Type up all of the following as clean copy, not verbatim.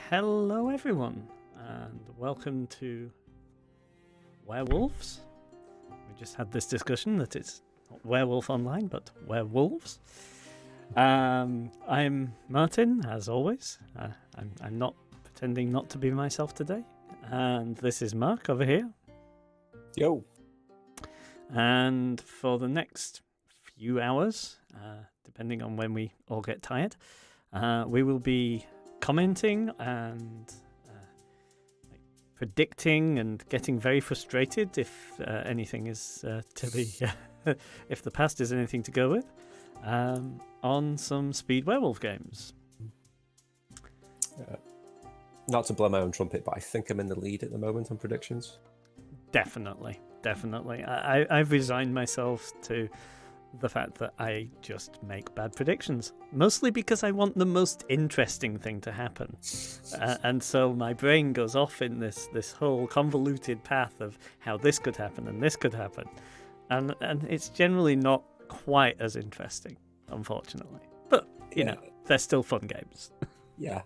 Hello, everyone, and welcome to Werewolves. We just had this discussion that it's not Werewolf Online, but Werewolves. I'm Martin, as always. I'm not pretending not to be myself today, and this is Mark over here. Yo. And for the next few hours, depending on when we all get tired, we will be commenting and predicting and getting very frustrated if anything is to be if the past is anything to go with on some Speed Werewolf games. Not to blow my own trumpet, but I think I'm in the lead at the moment on predictions. Definitely. I've resigned myself to the fact that I just make bad predictions, mostly because I want the most interesting thing to happen, and so my brain goes off in this whole convoluted path of how this could happen and this could happen, and it's generally not quite as interesting, unfortunately. But you know, they're still fun games. Yeah,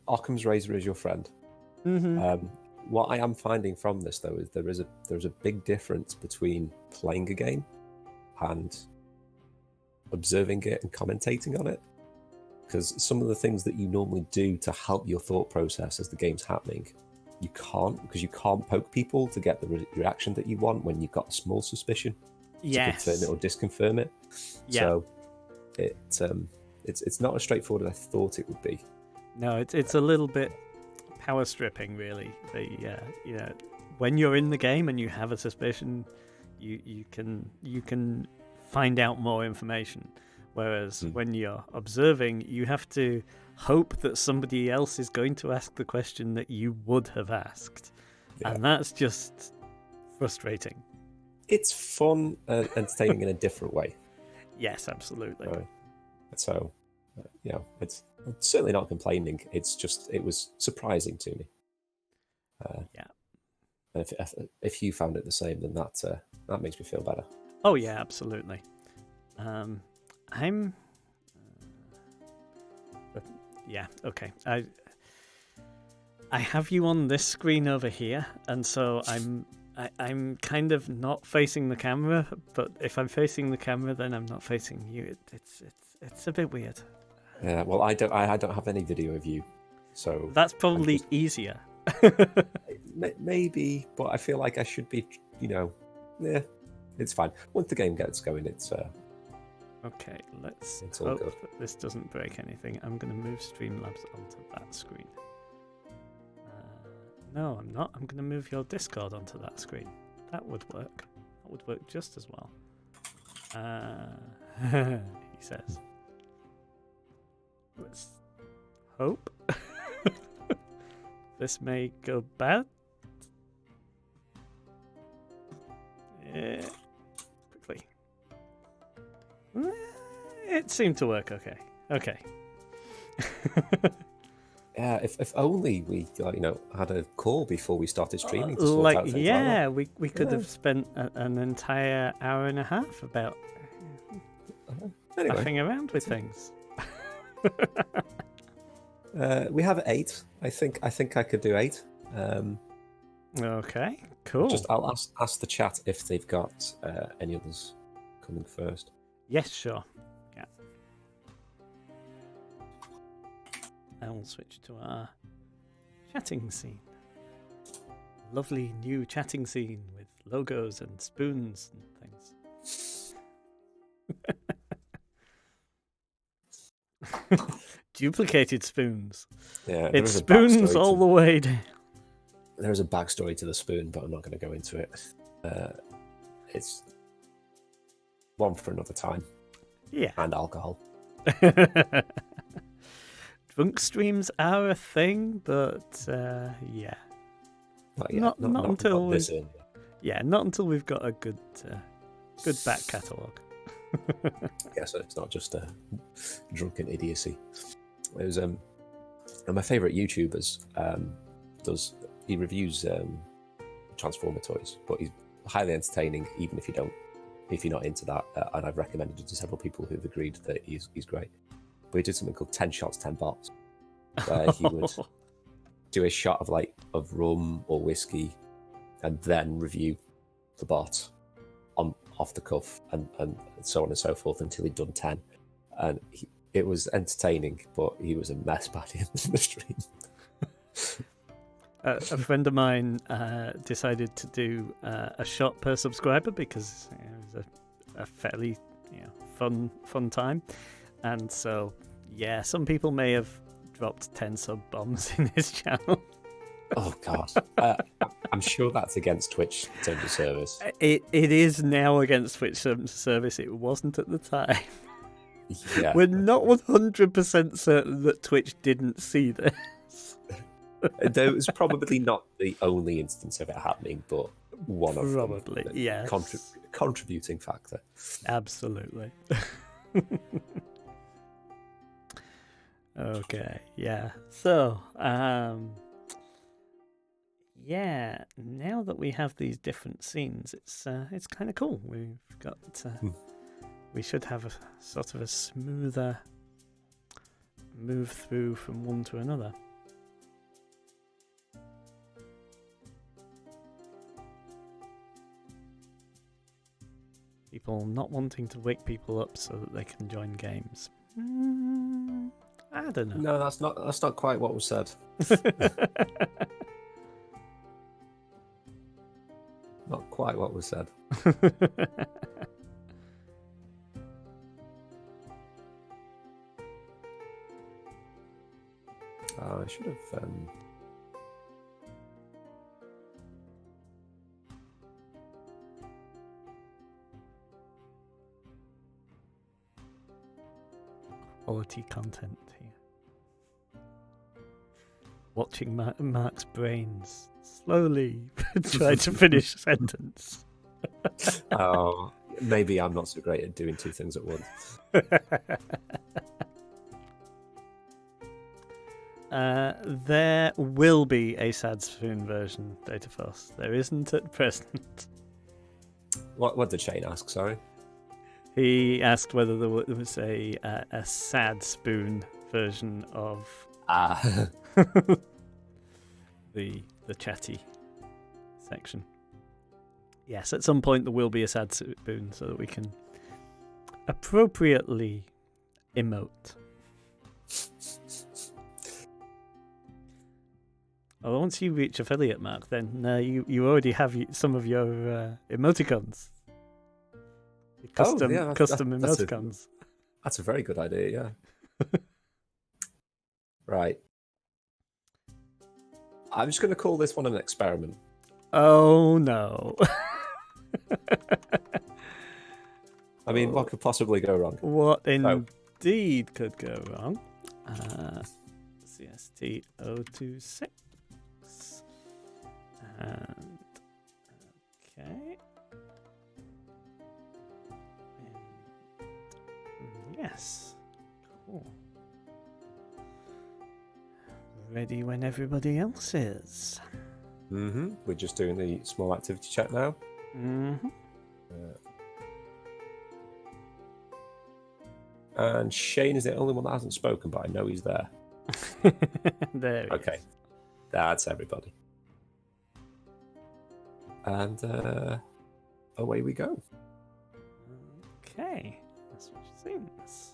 Occam's razor is your friend. Mm-hmm. What I am finding from this though is there's a big difference between playing a game and observing it and commentating on it, because some of the things that you normally do to help your thought process as the game's happening, you can't, because you can't poke people to get the reaction that you want when you've got a small suspicion to confirm it or disconfirm it. So it's not as straightforward as I thought it would be. No, it's a little bit power stripping, really. When you're in the game and you have a suspicion, you can find out more information, whereas when you're observing, you have to hope that somebody else is going to ask the question that you would have asked, and that's just frustrating. It's fun and entertaining in a different way. Yes, absolutely. So it's certainly not complaining. It's just, it was surprising to me. If you found it the same, then that makes me feel better. Oh yeah, absolutely. Okay. I have you on this screen over here, and so I'm kind of not facing the camera. But if I'm facing the camera, then I'm not facing you. It's a bit weird. Yeah. Well, I don't have any video of you, so that's probably easier. Maybe, but I feel like I should be. It's fine. Once the game gets going, it's okay. Let's hope that this doesn't break anything. I'm going to move Streamlabs onto that screen. No, I'm not. I'm going to move your Discord onto that screen. That would work. That would work just as well. He says. Let's hope this may go bad. Quickly. It seemed to work okay. Okay. Yeah, if only we had a call before we started streaming. We could have spent an entire hour and a half about faffing around with things. We have 8. I think I could do 8. Okay, cool. I'll ask the chat if they've got any others coming first. Yes, sure. Yeah. And we'll switch to our chatting scene. Lovely new chatting scene with logos and spoons and things. Duplicated spoons. Yeah, it's spoons all the way down. There is a backstory to the spoon, but I'm not going to go into it. It's one for another time. Yeah. And alcohol. Drunk streams are a thing, but not until we've got a good back catalogue. Yeah, so it's not just a drunken idiocy. It was my favourite YouTubers he reviews Transformer toys, but he's highly entertaining even if you're not into that, and I've recommended it to several people who've agreed that he's great. But he did something called 10 shots 10 bots, where do a shot of rum or whiskey, and then review the bot off the cuff, and so on and so forth until he'd done 10. And it was entertaining, but he was a mess by the end of the stream. A friend of mine decided to do a shot per subscriber because it was a fairly fun time, and so some people may have dropped 10 sub bombs in his channel. Oh god, I'm sure that's against Twitch terms of service. It is now against Twitch terms of service. It wasn't at the time. Yeah, we're not 100% certain that Twitch didn't see this. There was probably not the only instance of it happening, but one of probably, them. yes. Contributing factor. Absolutely. Okay, yeah. So, now that we have these different scenes, it's kind of cool. We've got we should have a sort of a smoother move through from one to another. People not wanting to wake people up so that they can join games. I don't know. No, that's not quite what was said. Not quite what was said. I should have. Quality content here. Watching Mark's brains slowly try to finish a sentence. Oh, maybe I'm not so great at doing two things at once. There will be a Sad Spoon version, Dataforce. There isn't at present. What did Shane ask? Sorry. He asked whether there was a Sad Spoon version of the chatty section. Yes, at some point there will be a Sad Spoon so that we can appropriately emote. Well, once you reach affiliate mark, then you already have some of your emoticons. Custom emoticons. That's a very good idea, yeah. Right. I'm just going to call this one an experiment. Oh, no. I mean, what could possibly go wrong? What indeed could go wrong? CST026. And okay. Yes. Cool. Ready when everybody else is. Mm-hmm. We're just doing the small activity check now. Mm-hmm. And Shane is the only one that hasn't spoken, but I know he's there. There he okay. is. That's everybody. And away we go. Okay. That's what seems.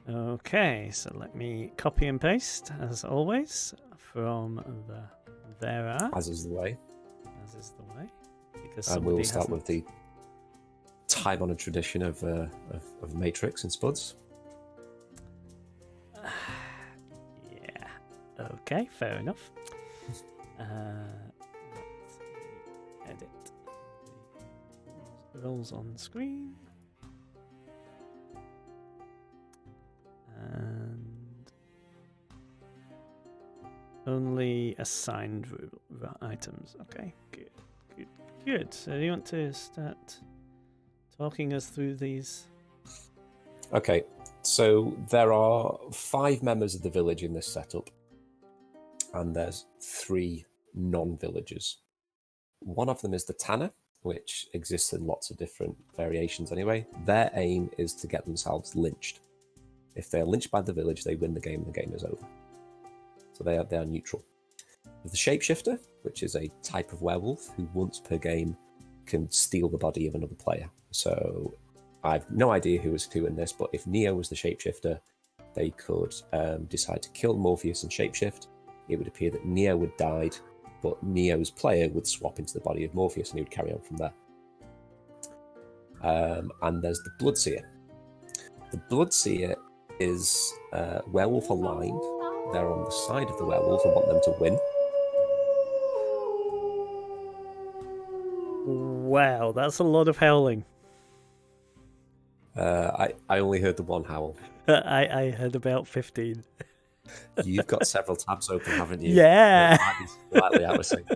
Okay, so let me copy and paste, as always, from the there are. As is the way. As is the way. Because and we'll start with the time-honoured tradition of Matrix and Spuds. Yeah. Okay, fair enough. Let's edit the roles on screen. And only assigned items. Okay, good. So you want to start talking us through these? Okay, so there are 5 members of the village in this setup, and there's 3 non-villagers. One of them is the Tanner, which exists in lots of different variations anyway. Their aim is to get themselves lynched. If they're lynched by the village, they win the game and the game is over. So they are neutral. The Shapeshifter, which is a type of werewolf who once per game can steal the body of another player. So I've no idea who was who in this, but if Neo was the Shapeshifter, they could decide to kill Morpheus and shapeshift. It would appear that Neo would died, but Neo's player would swap into the body of Morpheus and he would carry on from there. And there's the Bloodseer. The Bloodseer is werewolf aligned. They're on the side of the werewolf and want them to win. Wow, that's a lot of howling. I only heard the one howl. I heard about 15. You've got several tabs open, haven't you? Yeah. Slightly out of sync.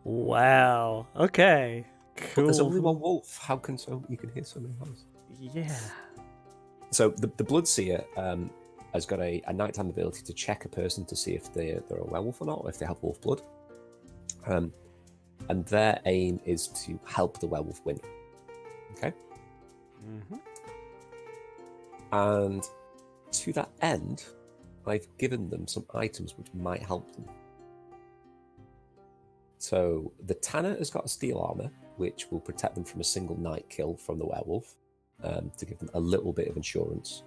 Wow. Okay. Cool. But there's only one wolf. How can you can hear so many howls? Yeah. So the Bloodseer has got a nighttime ability to check a person to see if they're a werewolf or not, or if they have wolf blood. And their aim is to help the werewolf win. Okay. Mm-hmm. And to that end, I've given them some items which might help them. So the Tanner has got a steel armor, which will protect them from a single night kill from the werewolf, to give them a little bit of insurance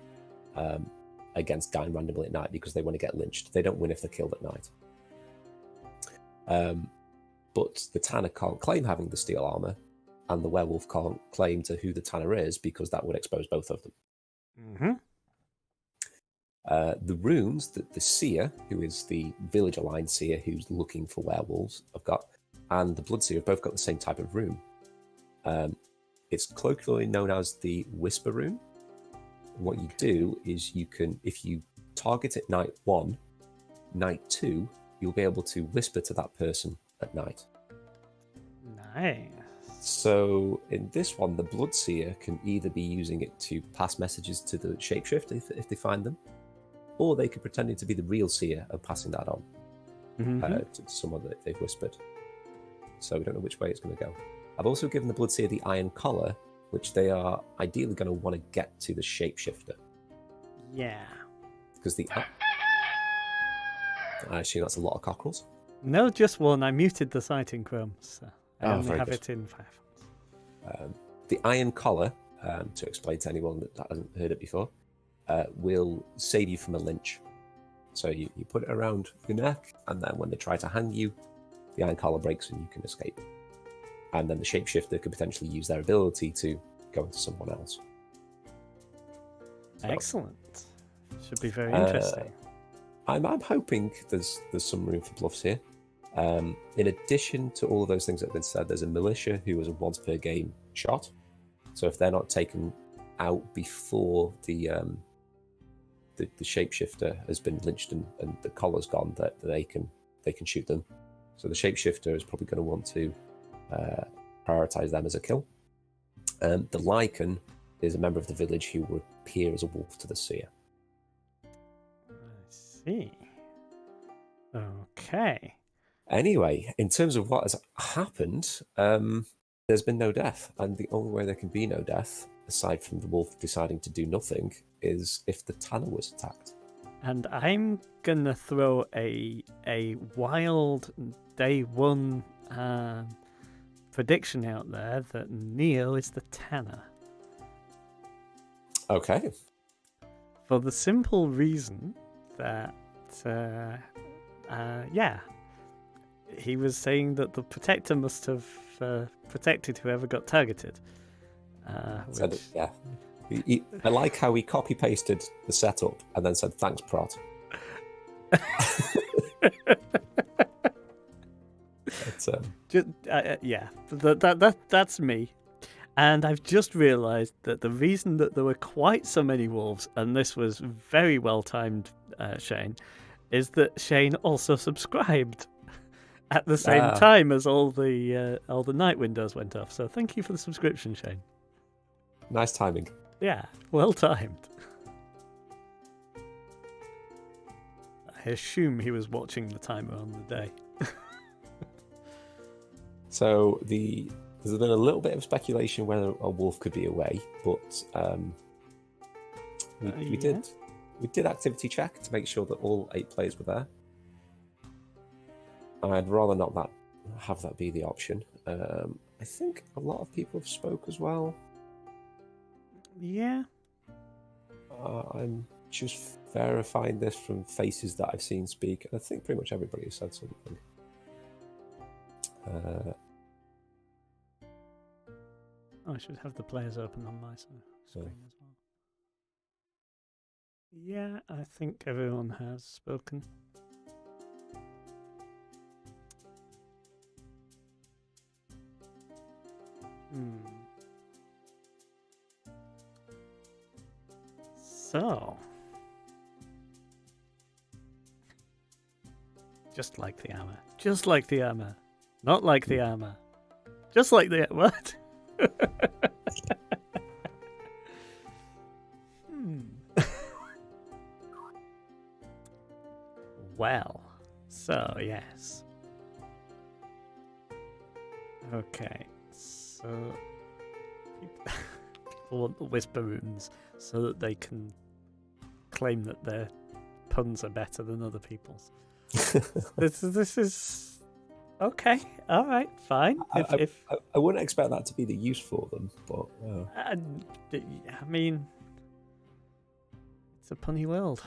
against dying randomly at night, because they want to get lynched. They don't win if they're killed at night. But the Tanner can't claim having the steel armor, and the werewolf can't claim to who the Tanner is, because that would expose both of them. Mm-hmm. The runes that the Seer, who is the village-aligned Seer who's looking for werewolves, have got, and the Bloodseer have both got the same type of rune. It's colloquially known as the Whisper rune. What you do is you can, if you target it night 1, night 2, you'll be able to whisper to that person at night. Nice. So in this one, the Bloodseer can either be using it to pass messages to the Shapeshift if they find them, or they could pretend to be the real Seer and passing that on to someone that they've whispered. So we don't know which way it's going to go. I've also given the Bloodseer the Iron Collar, which they are ideally going to want to get to the Shapeshifter. Yeah. Because I assume that's a lot of cockerels. No, just one. I muted the site in Chrome, so I only very have good. it in Firefox. The Iron Collar, to explain to anyone that hasn't heard it before, will save you from a lynch. So you put it around your neck, and then when they try to hang you, the Iron Collar breaks and you can escape. And then the Shapeshifter could potentially use their ability to go into someone else. So, excellent. Should be very interesting. I'm hoping there's some room for bluffs here. In addition to all of those things that have been said, there's a militia who is a once per game shot. So if they're not taken out before the Shapeshifter has been lynched and the collar's gone, that they can shoot them. So the Shapeshifter is probably going to want to prioritize them as a kill. The Lycan is a member of the village who would appear as a wolf to the Seer. I see. Okay. Anyway, in terms of what has happened, there's been no death, and the only way there can be no death, aside from the wolf deciding to do nothing, is if the Tanner was attacked. And I'm gonna throw a wild day one prediction out there that Neo is the Tanner. Okay. For the simple reason that, he was saying that the Protector must have protected whoever got targeted. Which... Yeah. I like how he copy-pasted the setup and then said, thanks, Prot. That's me. And I've just realised that the reason that there were quite so many wolves, and this was very well timed, Shane, is that Shane also subscribed at the same time as all the night windows went off. So thank you for the subscription, Shane. Nice timing. Yeah, well timed. I assume he was watching the timer on the day. So there's been a little bit of speculation whether a wolf could be away, but we we did activity check to make sure that all 8 players were there. I'd rather not have that be the option. I think a lot of people have spoke as well. Yeah. I'm just verifying this from faces that I've seen speak, and I think pretty much everybody has said something. I should have the players open on my screen as well. Yeah, I think everyone has spoken. So, just like the armor. Just like the armor. Not like the armor. Just like the... What? Well, so yes. Okay, so people want the whisper runes so that they can claim that their puns are better than other people's. This is okay. All right, fine. I wouldn't expect that to be the use for them, but I mean, it's a punny world.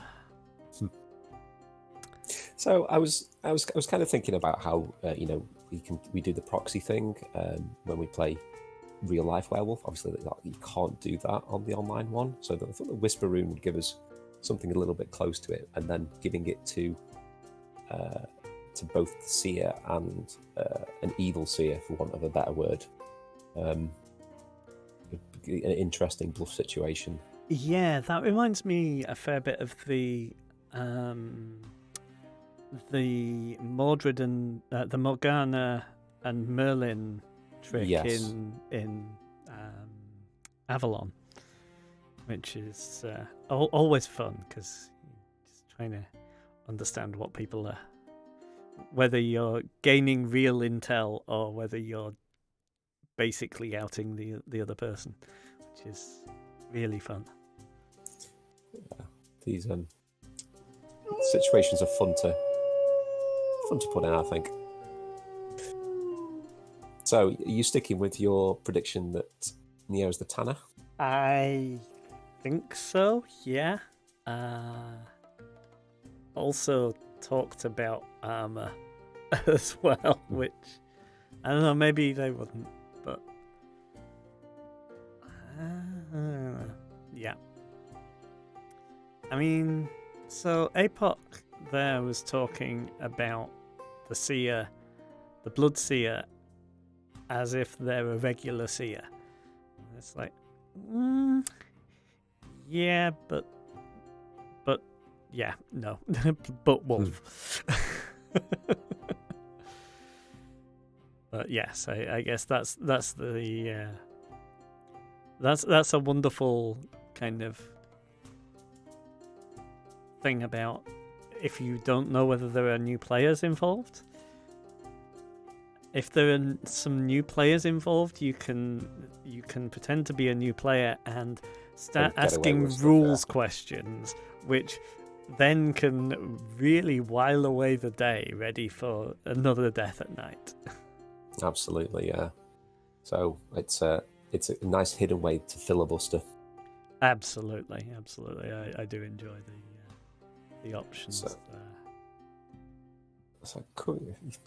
So I was kind of thinking about how we do the proxy thing when we play real life werewolf. Obviously, you can't do that on the online one. So I thought the whisper rune would give us something a little bit close to it, and then giving it to both the seer and an evil seer, for want of a better word. An interesting bluff situation. Yeah, that reminds me a fair bit of the Mordred and the Morgana and Merlin trick in Avalon, which is always fun because you're just trying to understand what people are, whether you're gaining real intel or whether you're basically outing the other person, which is really fun. Yeah, these situations are fun to put in, I think. So, are you sticking with your prediction that Neo's the Tanner? I think so, yeah. Also talked about armor as well, which I don't know, maybe they wouldn't, but yeah. I mean, so Apoc there was talking about the seer, the blood seer, as if they're a regular seer. And it's like, yeah, but yeah, no, but wolf. But yes, I guess that's the that's a wonderful kind of thing about if you don't know whether there are new players involved. If there are some new players involved, you can pretend to be a new player and start asking rules questions, which then can really while away the day, ready for another death at night. Absolutely, yeah. So it's a nice hidden way to filibuster. Absolutely. I do enjoy the options there. So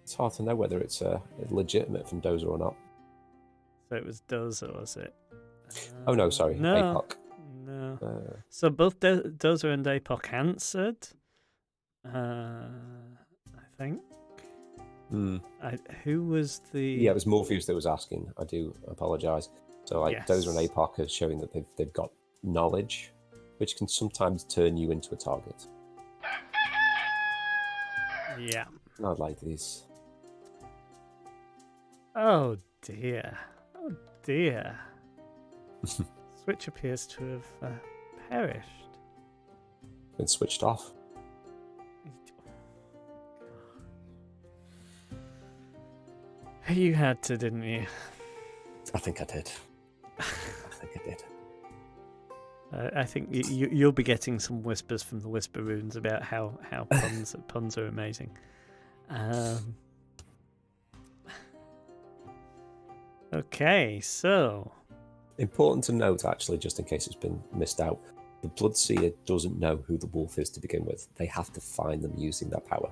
it's hard to know whether it's legitimate from Dozer or not. So it was Dozer, was it? Oh no, sorry, Apoc. No. So both Dozer and Apoc answered. I think. Who was the? Yeah, it was Morpheus that was asking. I do apologise. So yes. Dozer and Apoc are showing that they've got knowledge, which can sometimes turn you into a target. Yeah. I'd like these. Oh dear. Switch appears to have perished. Been switched off. You had to, didn't you? I think I did. I think you'll be getting some whispers from the Whisper Runes about how puns are amazing. Okay, so Important to note, actually, just in case it's been missed out, the Bloodseer doesn't know who the wolf is to begin with. They have to find them using their power.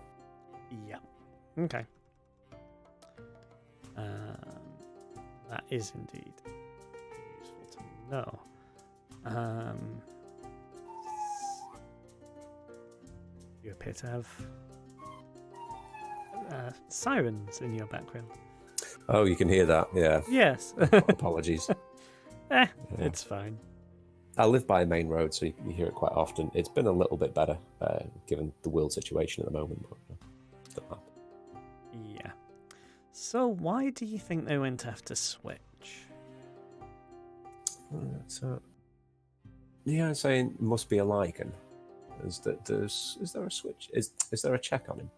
yeah, okay. That is indeed useful to know. You appear to have sirens in your background. Oh, you can hear that, yeah. Yes. Apologies. Yeah. It's fine. I live by a main road, so you hear it quite often. It's been a little bit better, given the world situation at the moment. Yeah. So why do you think they went after Switch? So, yeah, I'm saying must be a Lycan. Is there a switch? Is there a check on him?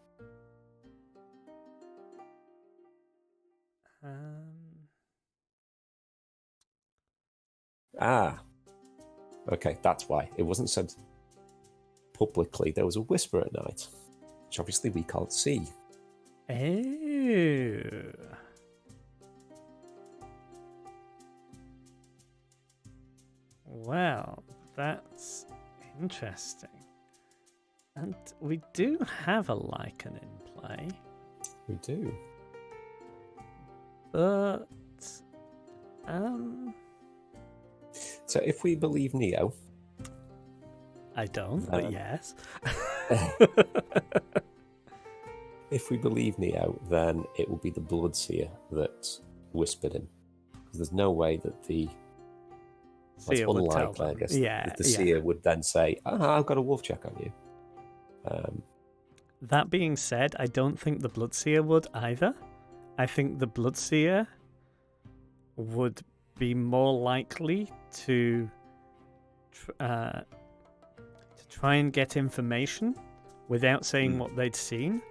Okay, that's why. It wasn't said publicly. There was a whisper at night, which obviously we can't see. Oh. Well, that's interesting. And we do have a Lycan in play. We do. But So if we believe Neo, I don't, but yes. If we believe Neo, then it will be the Bloodseer that whispered him. Because there's no way that the Seer would tell them. I guess. Yeah, the Seer would then say, I've got a wolf check on you. That being said, I don't think the Bloodseer would either. I think the Bloodseer would be more likely to try and get information without saying what they'd seen.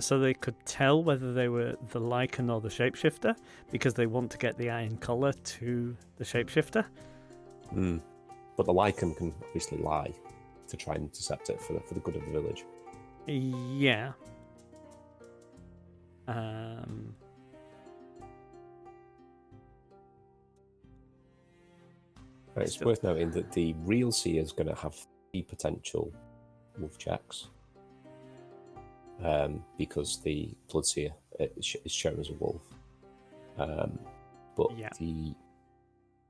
So they could tell whether they were the Lycan or the Shapeshifter, because they want to get the Iron Collar to the Shapeshifter. But the Lycan can obviously lie to try and intercept it for the good of the village. Yeah. It's worth noting that the real Seer is going to have 3 potential wolf checks. Because the Bloodseer is shown as a wolf. But the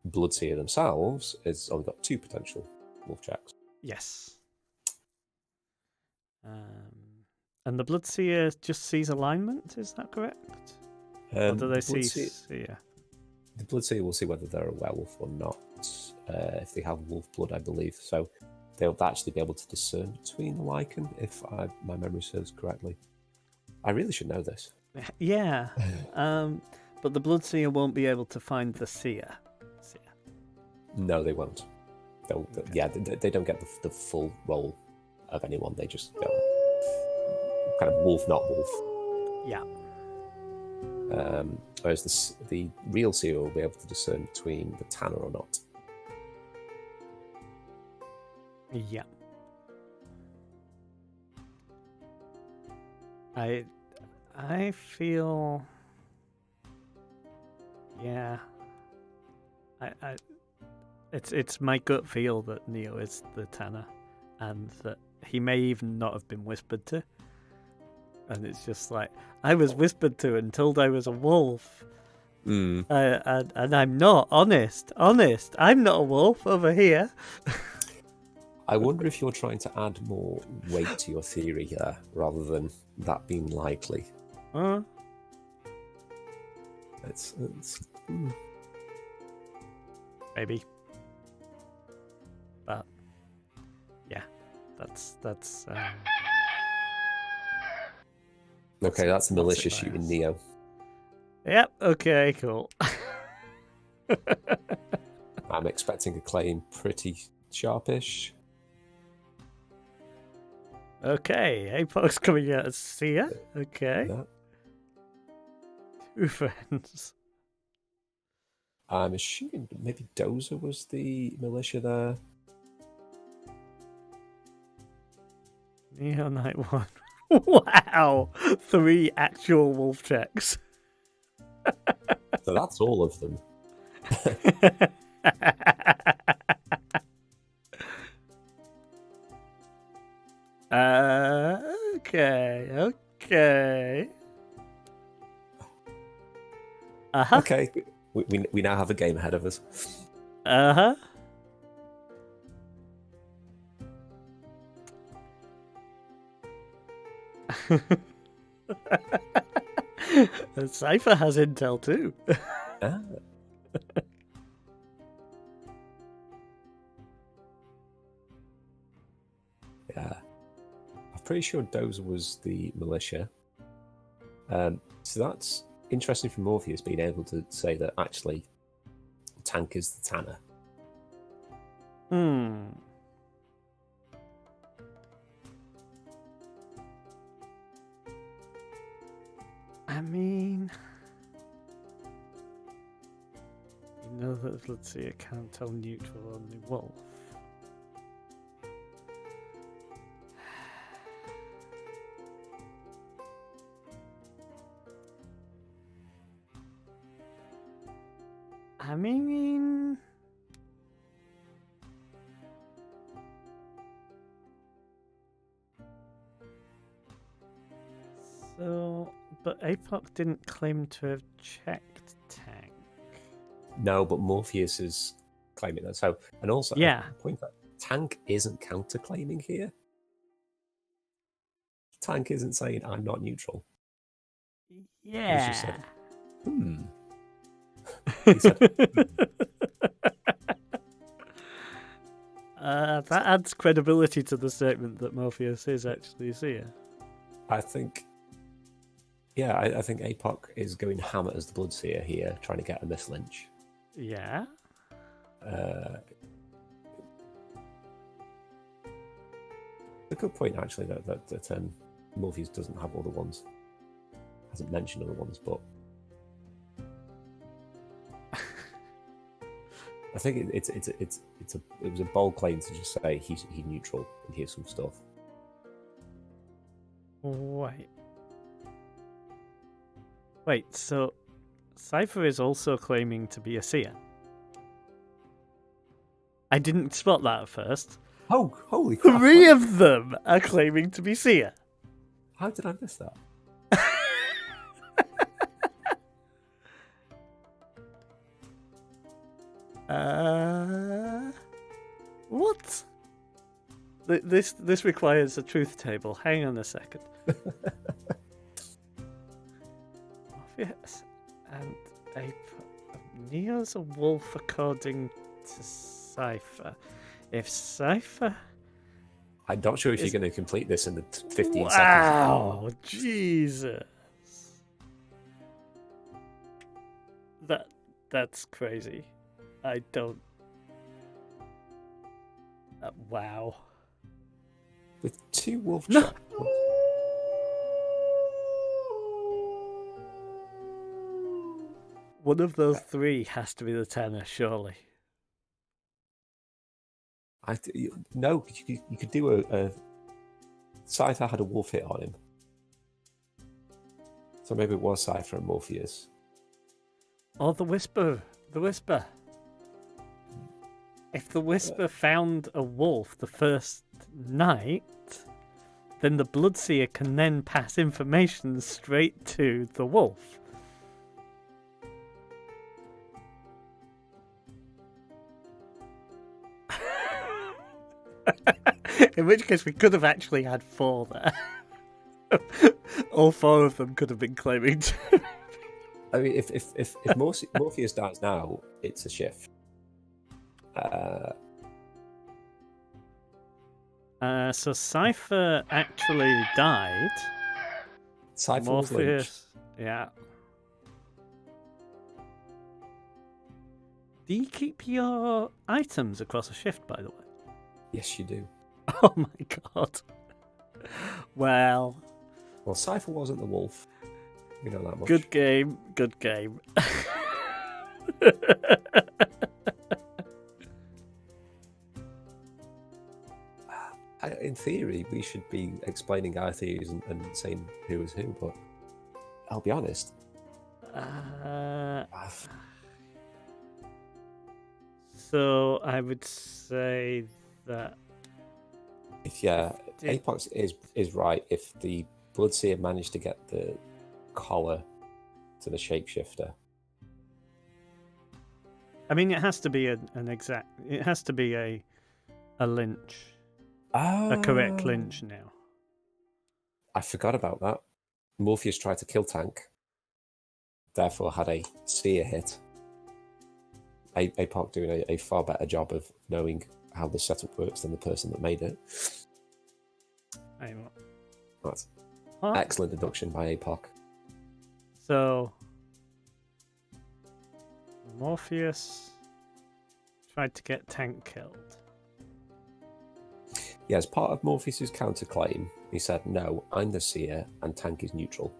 Bloodseer themselves has only got 2 potential wolf checks. Yes. And the Bloodseer just sees alignment, is that correct? Or do they see Seer? The Bloodseer will see whether they're a werewolf or not, if they have wolf blood, I believe. So they'll actually be able to discern between the Lycan, if my memory serves correctly. I really should know this. Yeah. But the Bloodseer won't be able to find the Seer. No, they won't. They don't get the full role of anyone. They just go kind of wolf, not wolf. Yeah. Whereas the real Seer will be able to discern between the Tanner or not. Yeah. I feel, yeah. It's my gut feel that Neo is the Tanner, and that he may even not have been whispered to. And it's just like, I was whispered to and told I was a wolf. And I'm not, honest. I'm not a wolf over here. I wonder if you're trying to add more weight to your theory here, rather than that being likely. It's Maybe. But, yeah, that's okay, that's a militia shooting Neo. Yep, okay, cool. I'm expecting a claim pretty sharpish. Okay, Apox coming out as Seer. Okay. Yeah. 2 friends. I'm assuming maybe Dozer was the militia there. Neo Knight 1. Wow! 3 actual wolf checks. So that's all of them. Okay. Uh-huh. Okay, we now have a game ahead of us. Uh-huh. Cypher has intel too. Ah. Yeah. I'm pretty sure Dozer was the militia. So that's interesting for Morpheus being able to say that actually Tank is the Tanner. I mean, you know that, let's see, I can't tell neutral only wolf. I mean, so, but APOC didn't claim to have checked Tank. No, but Morpheus is claiming that. So, and also, Yeah. I point out, Tank isn't counterclaiming here. Tank isn't saying I'm not neutral. Yeah. He's just said, He said, that adds credibility to the statement that Morpheus is actually Seer. I think, yeah, I think APOC is going hammer as the Bloodseer here, trying to get a Miss Lynch. Yeah. A good point, actually, that Morpheus doesn't have other ones. Hasn't mentioned other ones, but I think it was a bold claim to just say he's neutral and here's some stuff. Wait, so Cypher is also claiming to be a Seer. I didn't spot that at first. Oh, holy crap. 3 of them are claiming to be Seer. How did I miss that? What? This requires a truth table. Hang on a second. Morpheus and Neo's a wolf according to Cypher. If Cypher... I'm not sure if you're going to complete this in the 15 seconds. Wow, Jesus. That's crazy. I don't... wow. With 2 wolf No. tracks. One of those 3 has to be the Tanner, surely. No, you could do a Cypher had a wolf hit on him. So maybe it was Cypher and Morpheus. Or the Whisper. The Whisper. If the Whisper found a wolf the first night, then the Bloodseer can then pass information straight to the wolf. In which case we could have actually had 4 there. All 4 of them could have been claiming to... I mean, if Morpheus dies now, it's a shift. So Cypher actually died. Cypher was Lynch. Morpheus, yeah. Do you keep your items across a shift, by the way? Yes, you do. Oh my god. Well, Cypher wasn't the wolf. We know that much. good game, good game. in theory, we should be explaining our theories and saying who is who, but I'll be honest. So I would say that Apox is right. If the Bloodseer managed to get the collar to the shapeshifter, I mean, it has to be an exact. It has to be a lynch, a correct lynch now. I forgot about that. Morpheus tried to kill Tank, therefore had a seer hit. Apoc doing a far better job of knowing how the setup works than the person that made it. That's excellent deduction by Apoc. So Morpheus tried to get Tank killed. Yeah, as part of Morpheus's counterclaim, he said, "No, I'm the seer, and Tank is neutral."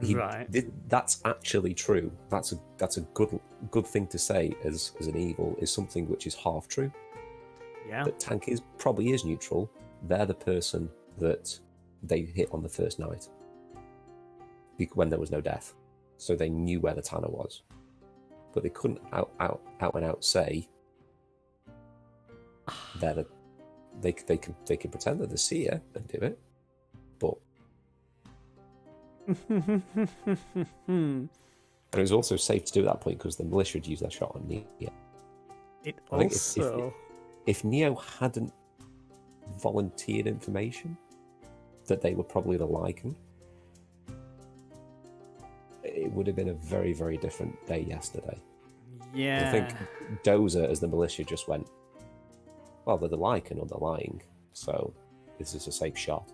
Right. That's actually true. That's a good thing to say as an evil, is something which is half true. Yeah. That Tank probably is neutral. They're the person that they hit on the first night when there was no death, so they knew where the Tanner was, but they couldn't out and out say that they can pretend they're the seer and do it, but. And it was also safe to do at that point because the militia had used their shot on Neo. I think if Neo hadn't volunteered information that they were probably the Lycan, it would have been a very, very different day yesterday. Yeah. I think Dozer, as the militia, just went, well, they're the Lycan or they're lying, so this is a safe shot.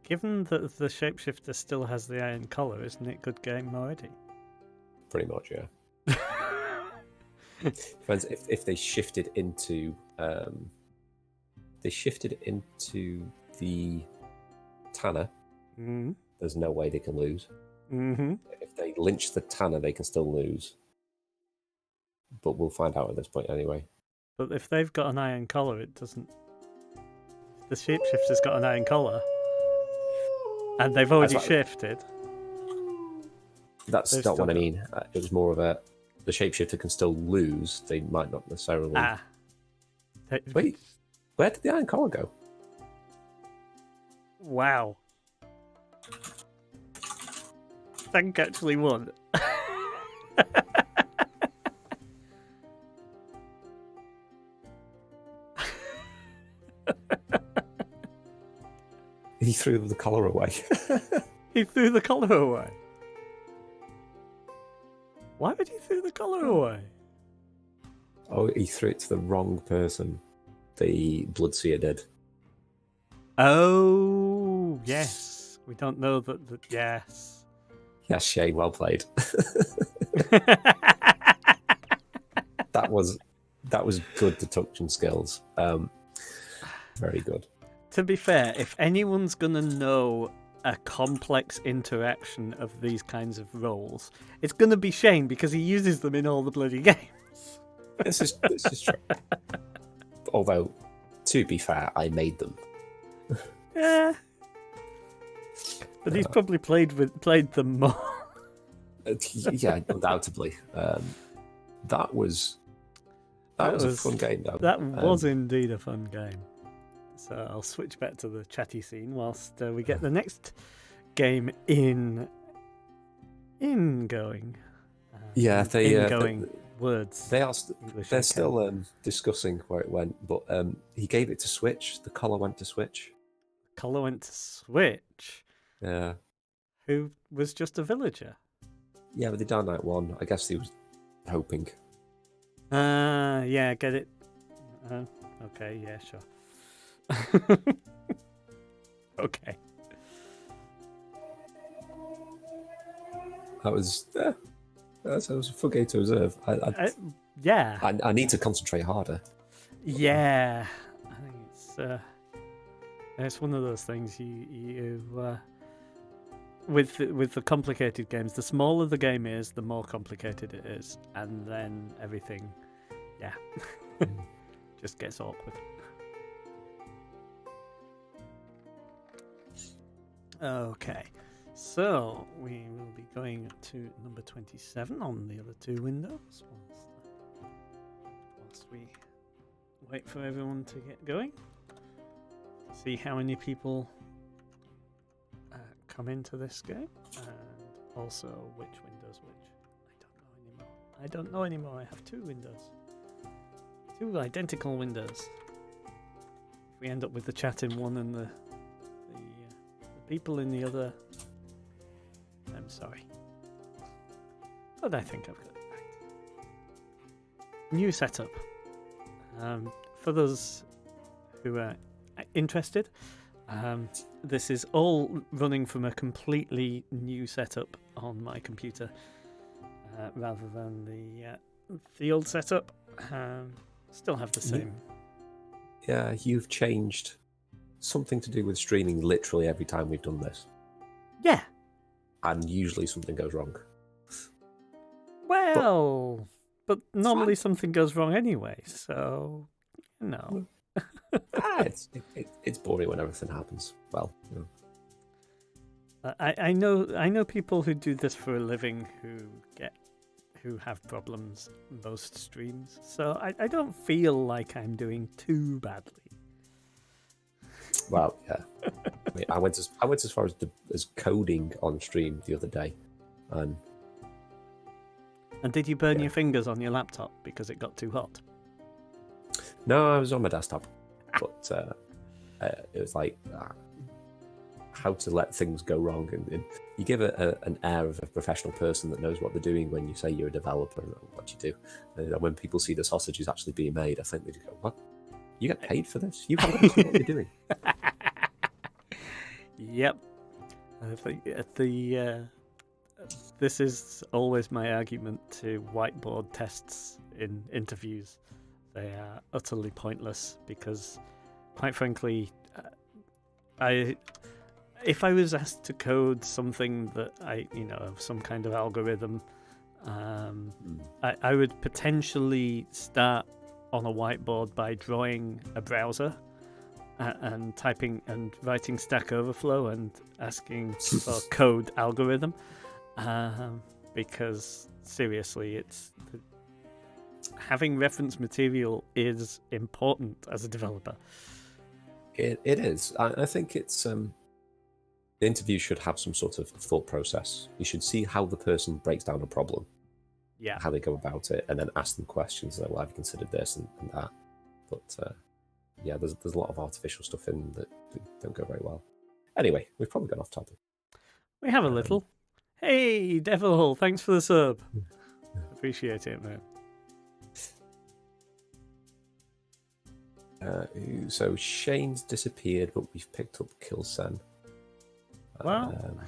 Given that the shapeshifter still has the iron collar, isn't it good game already? Pretty much, yeah. Depends if they shifted into the Tanner. Mm-hmm. There's no way they can lose. Mm-hmm. If they lynch the Tanner, they can still lose. But we'll find out at this point anyway. But if they've got an iron collar, it doesn't. The shapeshifter's got an iron collar. And they've already shifted. That's not what I mean. It was more of the shapeshifter can still lose. They might not necessarily. Wait, where did the iron collar go? Wow. Tank actually won. He threw the collar away. He threw the collar away. Why would he throw the collar away? Oh, he threw it to the wrong person. The Bloodseer did. Oh, yes. We don't know that. Yes. Yes, Shane, well played. That was good deduction skills. Very good. To be fair, if anyone's going to know a complex interaction of these kinds of roles, it's going to be Shane because he uses them in all the bloody games. This is true. Although, to be fair, I made them. Yeah. But he's probably played them more. Yeah, undoubtedly. That was a fun game, though. That was indeed a fun game. So I'll switch back to the chatty scene whilst we get the next game in going. Words. They're still discussing where it went, but he gave it to Switch. The collar went to Switch. Collar went to Switch. Yeah. Who was just a villager. Yeah, but they Dark Knight won. I guess he was hoping. Yeah, get it. Okay, yeah, sure. Okay. That was a fun game to observe. Yeah. I need to concentrate harder. Yeah, I think it's one of those things you with the complicated games. The smaller the game is, the more complicated it is, and then everything, just gets awkward. Okay, so we will be going to number 27 on the other two windows whilst we wait for everyone to get going. See how many people come into this game, and also which windows which. I don't know anymore. I have two windows. Two identical windows. If we end up with the chat in one and the people in the other, I'm sorry. But I think I've got it right. New setup. For those who are interested, this is all running from a completely new setup on my computer, rather than the old setup. Still have the same. Yeah, you've changed something to do with streaming literally every time we've done this. Yeah. And usually something goes wrong. Well, but normally something goes wrong anyway, so, you know. It's boring when everything happens. Well, you know. I know people who do this for a living who have problems most streams, so I don't feel like I'm doing too badly. Well, yeah. I mean, I went as far as coding on stream the other day, and did you burn your fingers on your laptop because it got too hot? No, I was on my desktop, but it was like how to let things go wrong, and you give an air of a professional person that knows what they're doing when you say you're a developer and what you do. And when people see the sausages actually being made, I think they just go, "What? You get paid for this? You haven't know what you're doing." Yep. I think this is always my argument to whiteboard tests in interviews. They are utterly pointless because, quite frankly, if I was asked to code something that some kind of algorithm, I would potentially start on a whiteboard by drawing a browser and typing and writing Stack Overflow and asking for code algorithm, because seriously, having reference material is important as a developer. It is. I think it's the interview should have some sort of thought process. You should see how the person breaks down a problem, how they go about it, and then ask them questions like, "Well, have you considered this and that?" But there's a lot of artificial stuff in that don't go very well. Anyway, we've probably gone off topic. We have a little. Hey, Devil, thanks for the sub. Appreciate it, man. So Shane's disappeared, but we've picked up Kilsen. Well,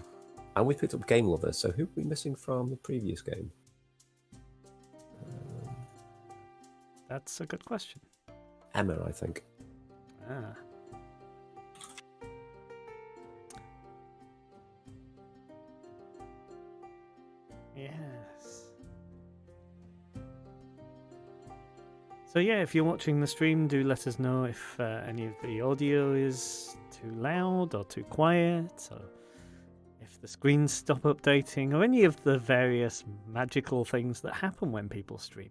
and we picked up Game Lover. So who are we missing from the previous game? That's a good question. Emma, I think. Yes. So yeah, if you're watching the stream, do let us know if any of the audio is too loud or too quiet, or if the screens stop updating, or any of the various magical things that happen when people stream.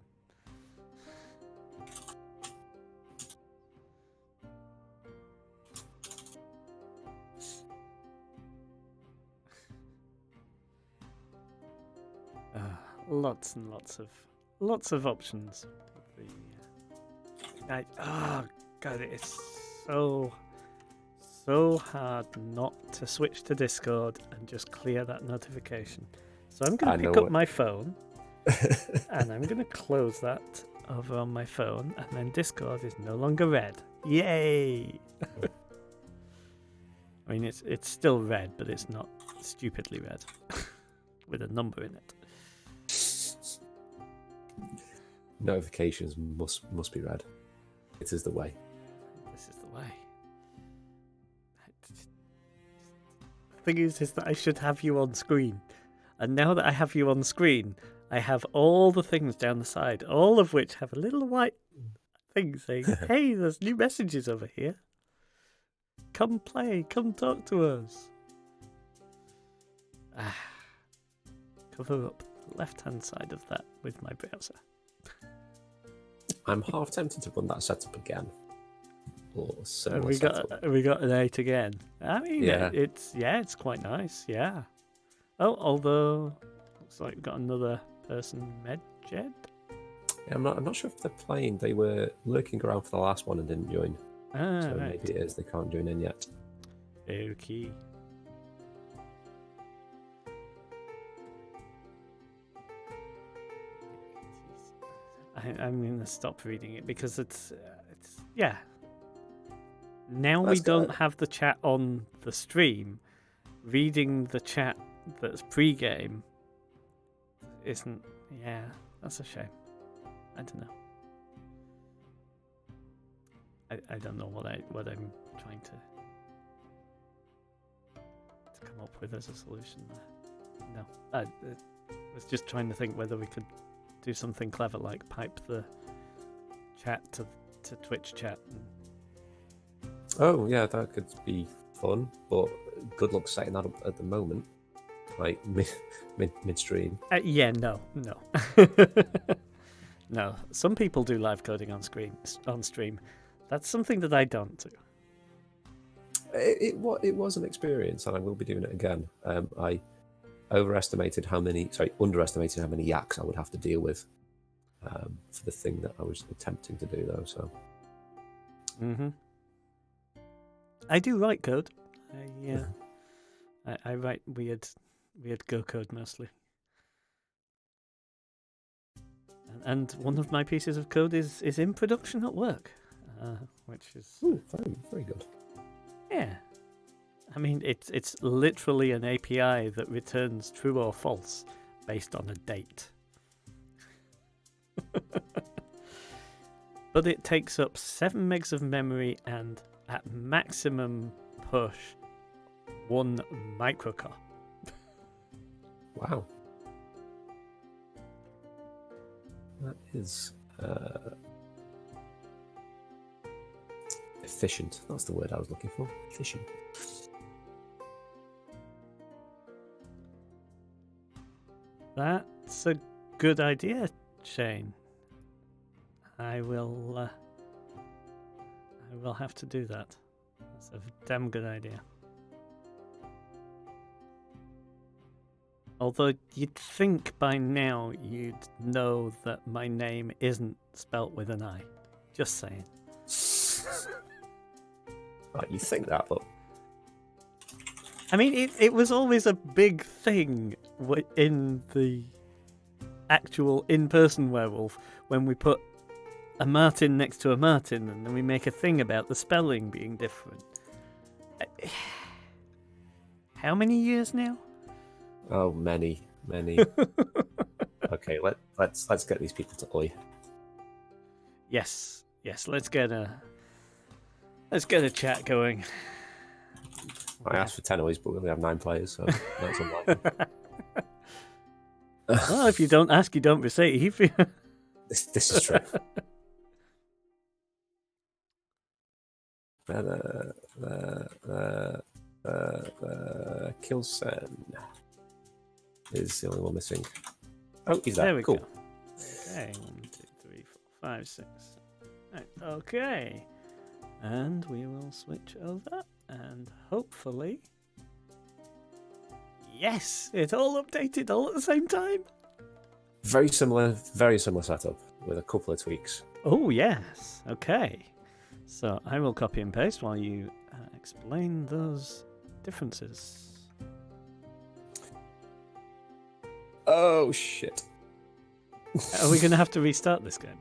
Lots and lots of options. God, it's so hard not to switch to Discord and just clear that notification. So I'm going to pick up my phone and I'm going to close that over on my phone, and then Discord is no longer red. Yay! I mean, it's still red, but it's not stupidly red with a number in it. Notifications must be red. It is the way. This is the way. The thing is that I should have you on screen. And now that I have you on screen, I have all the things down the side, all of which have a little white thing saying, "Hey, there's new messages over here. Come play, come talk to us." Cover up the left-hand side of that with my browser. I'm half tempted to run that setup again. Or similar we setup. got an 8 again. I mean, Yeah. it's quite nice. Yeah. Oh, although looks like we've got another person, Medjed. Yeah, I'm not sure if they're playing. They were lurking around for the last one and didn't join. So Right. maybe it is they can't join in yet. Okay. I'm going to stop reading it because it's yeah. Now we That's don't good. have the chat on the stream. Reading the chat that's pre-game isn't. Yeah, that's a shame. I don't know. I don't know what I'm trying to come up with as a solution there. No, I was just trying to think whether we could do something clever like pipe the chat to Twitch chat. Oh yeah, that could be fun, but good luck setting that up at the moment. Like midstream. Yeah, no. No. Some people do live coding on stream. That's something that I don't do. It was an experience, and I will be doing it again. I underestimated how many yaks I would have to deal with for the thing that I was attempting to do, though. So, I do write code. I write weird Go code mostly. And one of my pieces of code is in production at work, which is very, very good. Yeah. I mean, it's literally an API that returns true or false based on a date. But it takes up 7 megs of memory and at maximum push 1 microcore. Wow. That is efficient. That's the word I was looking for. Efficient. That's a good idea, Shane. I will have to do that. That's a damn good idea. Although you'd think by now you'd know that my name isn't spelt with an I. Just saying. Right, you think that, but I mean, it was always a big thing in the actual in-person werewolf when we put a Martin next to a Martin and then we make a thing about the spelling being different. How many years now? oh, many. Okay, let's get these people to oi. Yes, let's get a chat going. I asked for 10 ois, but we only have 9 players, so that's unlikely. Well, if you don't ask, you don't receive. This is true. Kilsen is the only one missing. Oh, he's there. There we Cool. go. Okay, 1, 2, 3, 4, 5, 6. Right, okay. And we will switch over and hopefully. Yes! It all updated all at the same time. Very similar setup with a couple of tweaks. Oh, yes. Okay. So I will copy and paste while you explain those differences. Oh shit. Are we going to have to restart this game?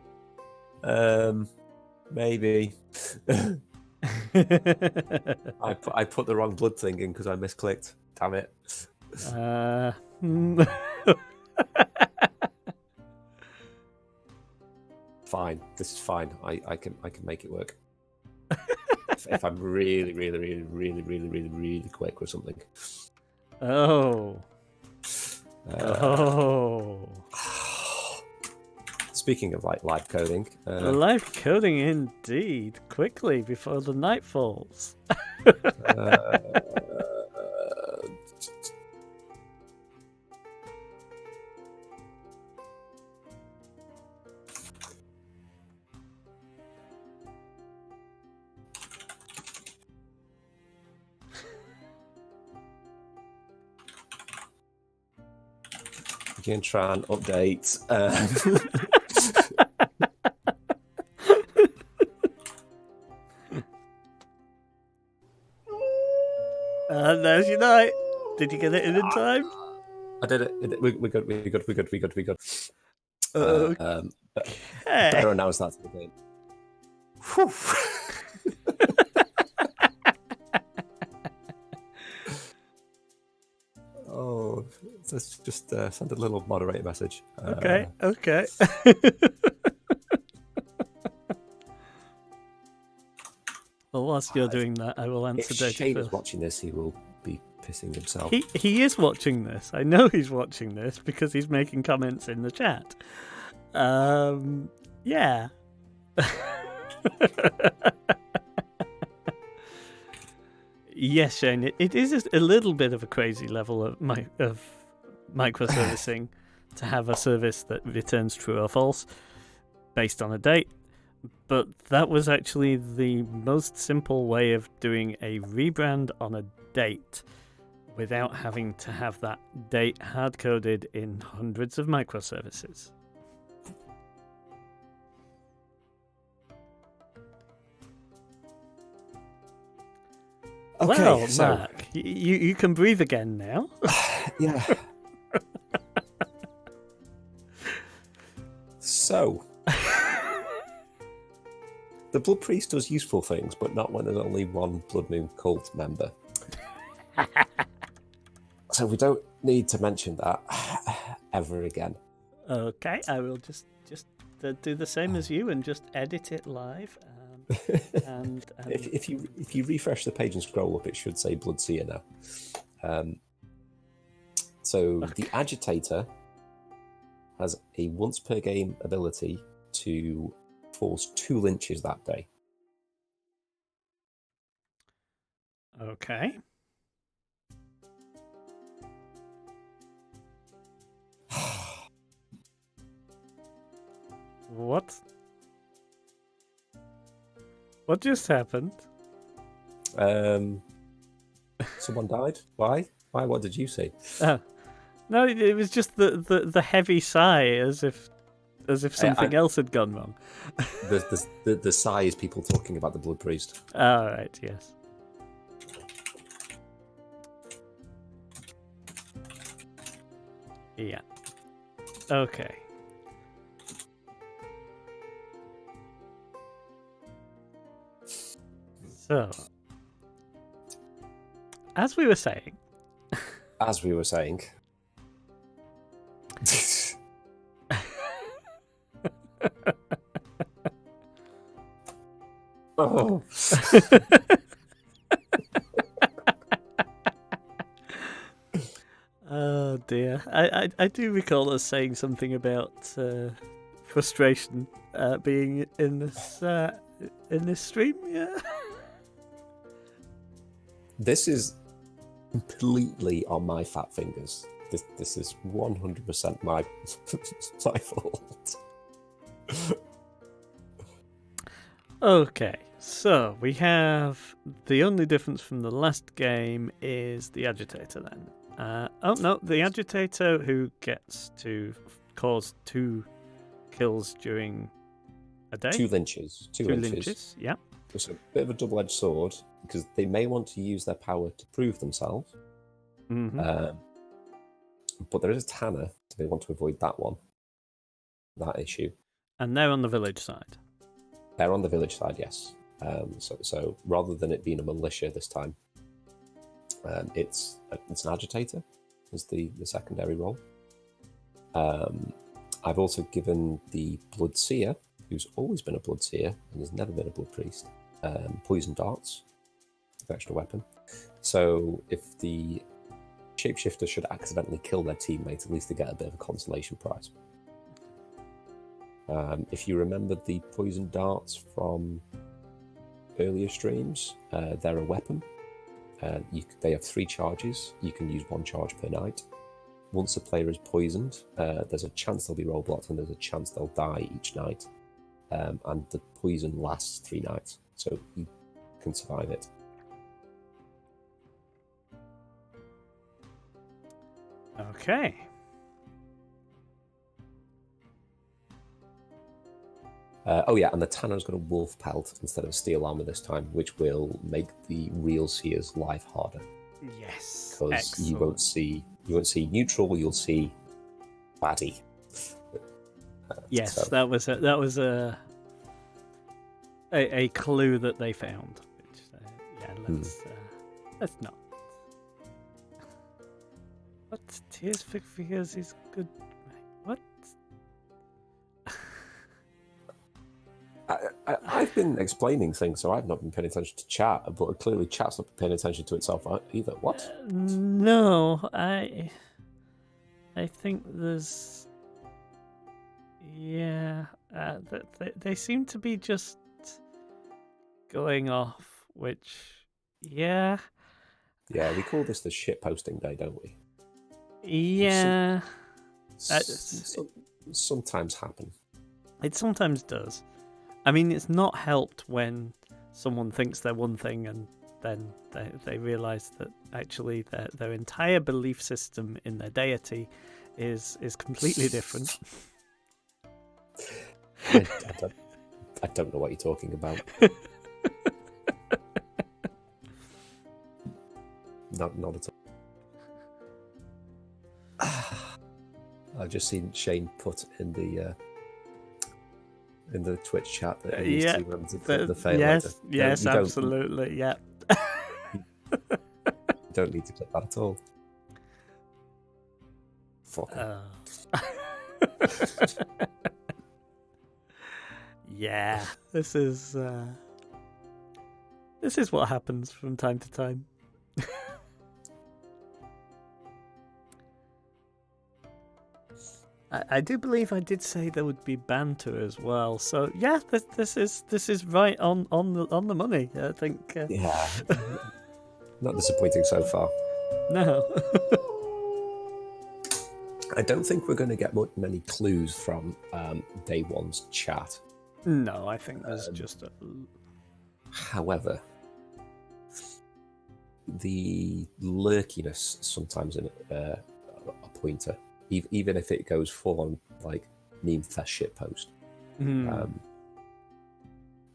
Maybe. I put the wrong blood thing in because I misclicked. Damn it. Fine. This is fine. I can make it work. if I'm really quick with something. Oh. Speaking of like live coding, Live coding indeed. Quickly before the night falls. Again, Tran update. And there's your night. Did you get it in time? I did it. We're good. We're good. Better announce that to the game. Oh, let's just send a little moderator message. Okay. Well, whilst you're doing that, I will answer If Dirty Shane Phil. is watching this, he will be pissing himself. He is watching this. I know he's watching this because he's making comments in the chat. Yeah. Yes, Shane. It is a little bit of a crazy level of microservicing to have a service that returns true or false based on a date. But that was actually the most simple way of doing a rebrand on a date without having to have that date hard-coded in hundreds of microservices. Okay, well, so Mark, you can breathe again now. yeah. So the Blood Priest does useful things, but not when there's only one Blood Moon cult member. So we don't need to mention that ever again. Okay, I will just do the same as you and just edit it live. And if you refresh the page and scroll up, it should say Bloodseer now. The Agitator has a once per game ability to force 2 lynches that day. Okay. What? What just happened? Someone died. Why? What did you say? No, it was just the heavy sigh, as if something else had gone wrong. The sigh is people talking about the Blood Priest. All right. Yes. Yeah. Okay. So, as we were saying. Oh. Oh dear. I do recall us saying something about frustration being in this stream. Yeah. This is completely on my fat fingers. This is 100% my fault. Okay, so we have the only difference from the last game is the Agitator then. The Agitator who gets to cause 2 kills during a day. 2 lynches. 2 lynches. Yeah. It's a bit of a double-edged sword because they may want to use their power to prove themselves. Mm-hmm. But there is a Tanner, so they want to avoid that issue. And they're on the village side. They're on the village side, yes. So rather than it being a militia this time, it's an agitator as the secondary role. I've also given the Bloodseer, who's always been a Bloodseer and has never been a Blood Priest, poison darts, an extra weapon. So if the shapeshifter should accidentally kill their teammate, at least they get a bit of a consolation prize. If you remember the poison darts from earlier streams, they're a weapon. They have 3 charges. You can use 1 charge per night. Once a player is poisoned, there's a chance they'll be rollblocked and there's a chance they'll die each night. And the poison lasts 3 nights, so you can survive it. Okay. Oh yeah, and the Tanner's got a wolf pelt instead of steel armor this time, which will make the real seer's life harder. Yes. Because you Excellent. won't see neutral, you'll see baddie. Yes, so- that was a clue that they found. Which, let's not. What? Tears for Fears is good. What? I've been explaining things, so I've not been paying attention to chat, but clearly chat's not paying attention to itself either. What? No, I think there's. Yeah, they seem to be just going off, which, yeah. Yeah, we call this the shit posting day, don't we? Yeah. Sometimes happen. It sometimes does. I mean, it's not helped when someone thinks they're one thing and then they realise that actually their entire belief system in their deity is completely different. I don't know what you're talking about. Not at all. I've just seen Shane put in the Twitch chat that he needs to put the fail later. Yes, absolutely, yeah. You don't need to click that at all. Fuck. Yeah, this is what happens from time to time. I do believe I did say there would be banter as well. So yeah, this is right on the money. I think. Yeah, not disappointing so far. No. I don't think we're going to get many clues from day one's chat. No, I think there's just a. However, the lurkiness sometimes in a pointer, even if it goes full on like meme fest shitpost.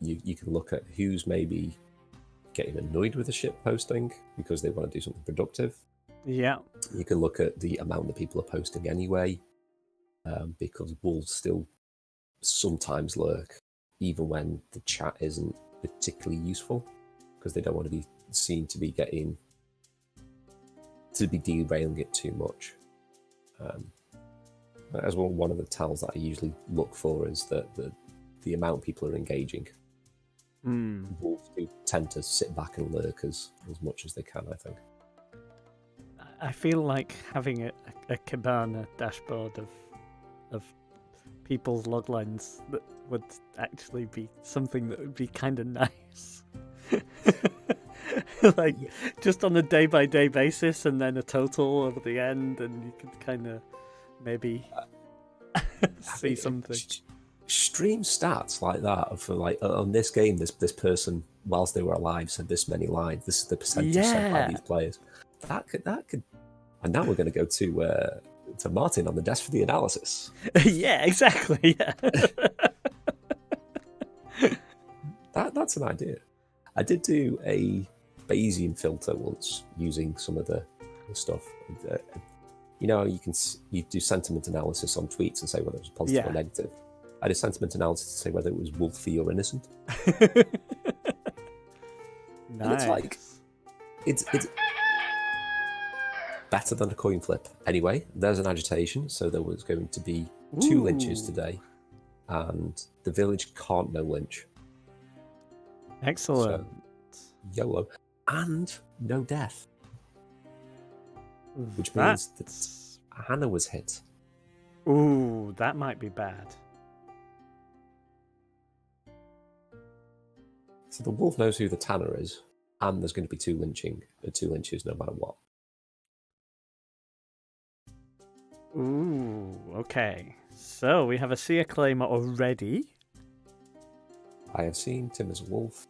You can look at who's maybe getting annoyed with the shit posting because they want to do something productive. Yeah. You can look at the amount that people are posting anyway, because wolves still sometimes lurk, even when the chat isn't particularly useful, because they don't want to be seen to be derailing it too much. As well, one of the tells that I usually look for is that the amount people are engaging. Wolves do tend to sit back and lurk as much as they can, I think. I feel like having a Kibana dashboard of people's loglines that would actually be something that would be kind of nice. Like, just on a day-by-day basis, and then a total at the end, and you could kind of maybe see something. Stream stats like that for like on this game, this person whilst they were alive said this many lines. This is the percentage said by these players. That could, and now we're going to go to Martin on the desk for the analysis. Yeah, exactly. Yeah. That's an idea. I did do a Bayesian filter once using some of the stuff. You do sentiment analysis on tweets and say whether it was positive or negative. I did sentiment analysis to say whether it was wolfy or innocent. Nice. And it's like it's better than a coin flip. Anyway, there's an agitation, so there was going to be 2 lynches today, and the village can't no lynch. Excellent. So, YOLO. And no death. Which means that Hannah was hit. Ooh, that might be bad. So the wolf knows who the Tanner is, and there's going to be 2 lynches no matter what. Ooh, okay. So we have a seer claimer already. I have seen Tim as a wolf.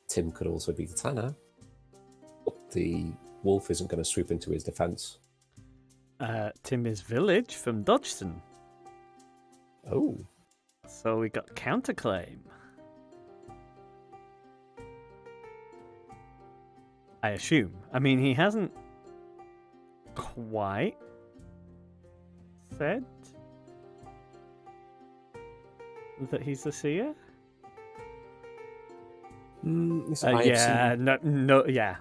Tim could also be the Tanner. But the wolf isn't going to swoop into his defense. Tim is Village from Dodgson. Oh. So we got counterclaim. I assume. I mean, he hasn't quite said that he's the seer. Yeah, no, yeah.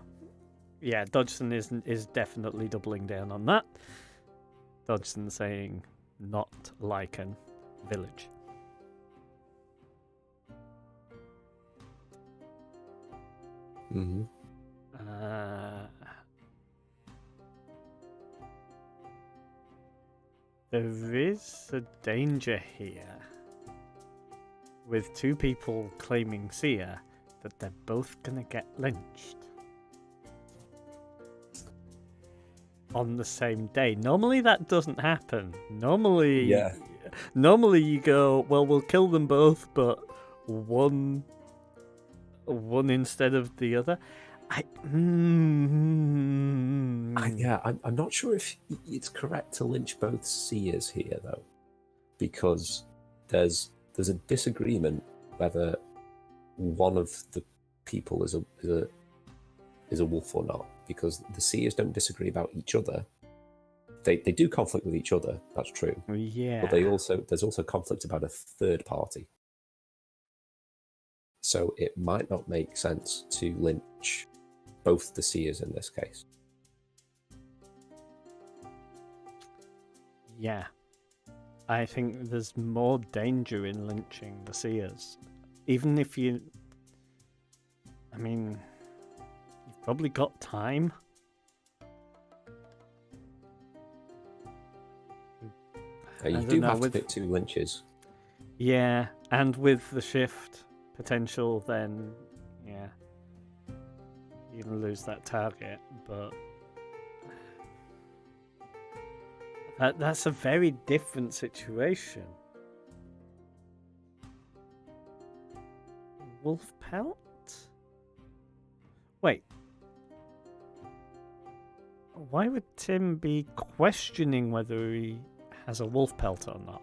Dodgson is definitely doubling down on that. Dodgson saying not Lycan village. Mm-hmm. There is a danger here with two people claiming seer that they're both gonna get lynched on the same day. Normally that doesn't happen. Normally you go, well, we'll kill them both, but one instead of the other. I'm not sure if it's correct to lynch both seers here, though, because there's a disagreement whether one of the people is a wolf or not, because the seers don't disagree about each other. They do conflict with each other. That's true. Yeah. But there's also conflict about a third party. So it might not make sense to lynch both the seers in this case. Yeah. I think there's more danger in lynching the seers. Even if you... I mean, you've probably got time. You do have to pick 2 lynches. Yeah, and with the shift potential, then, yeah, you're going to lose that target, but that's a very different situation. Wolf pelt? Wait. Why would Tim be questioning whether he has a wolf pelt or not?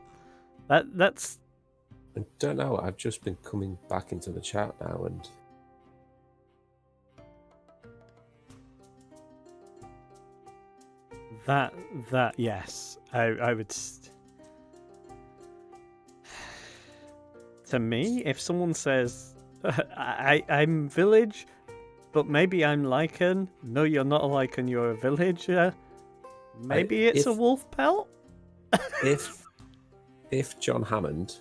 That's... I don't know. I've just been coming back into the chat now, and that yes, I would. To me, if someone says, I'm village, but maybe I'm Lycan. No, you're not a Lycan. You're a villager. Maybe it's a wolf pelt. if John Hammond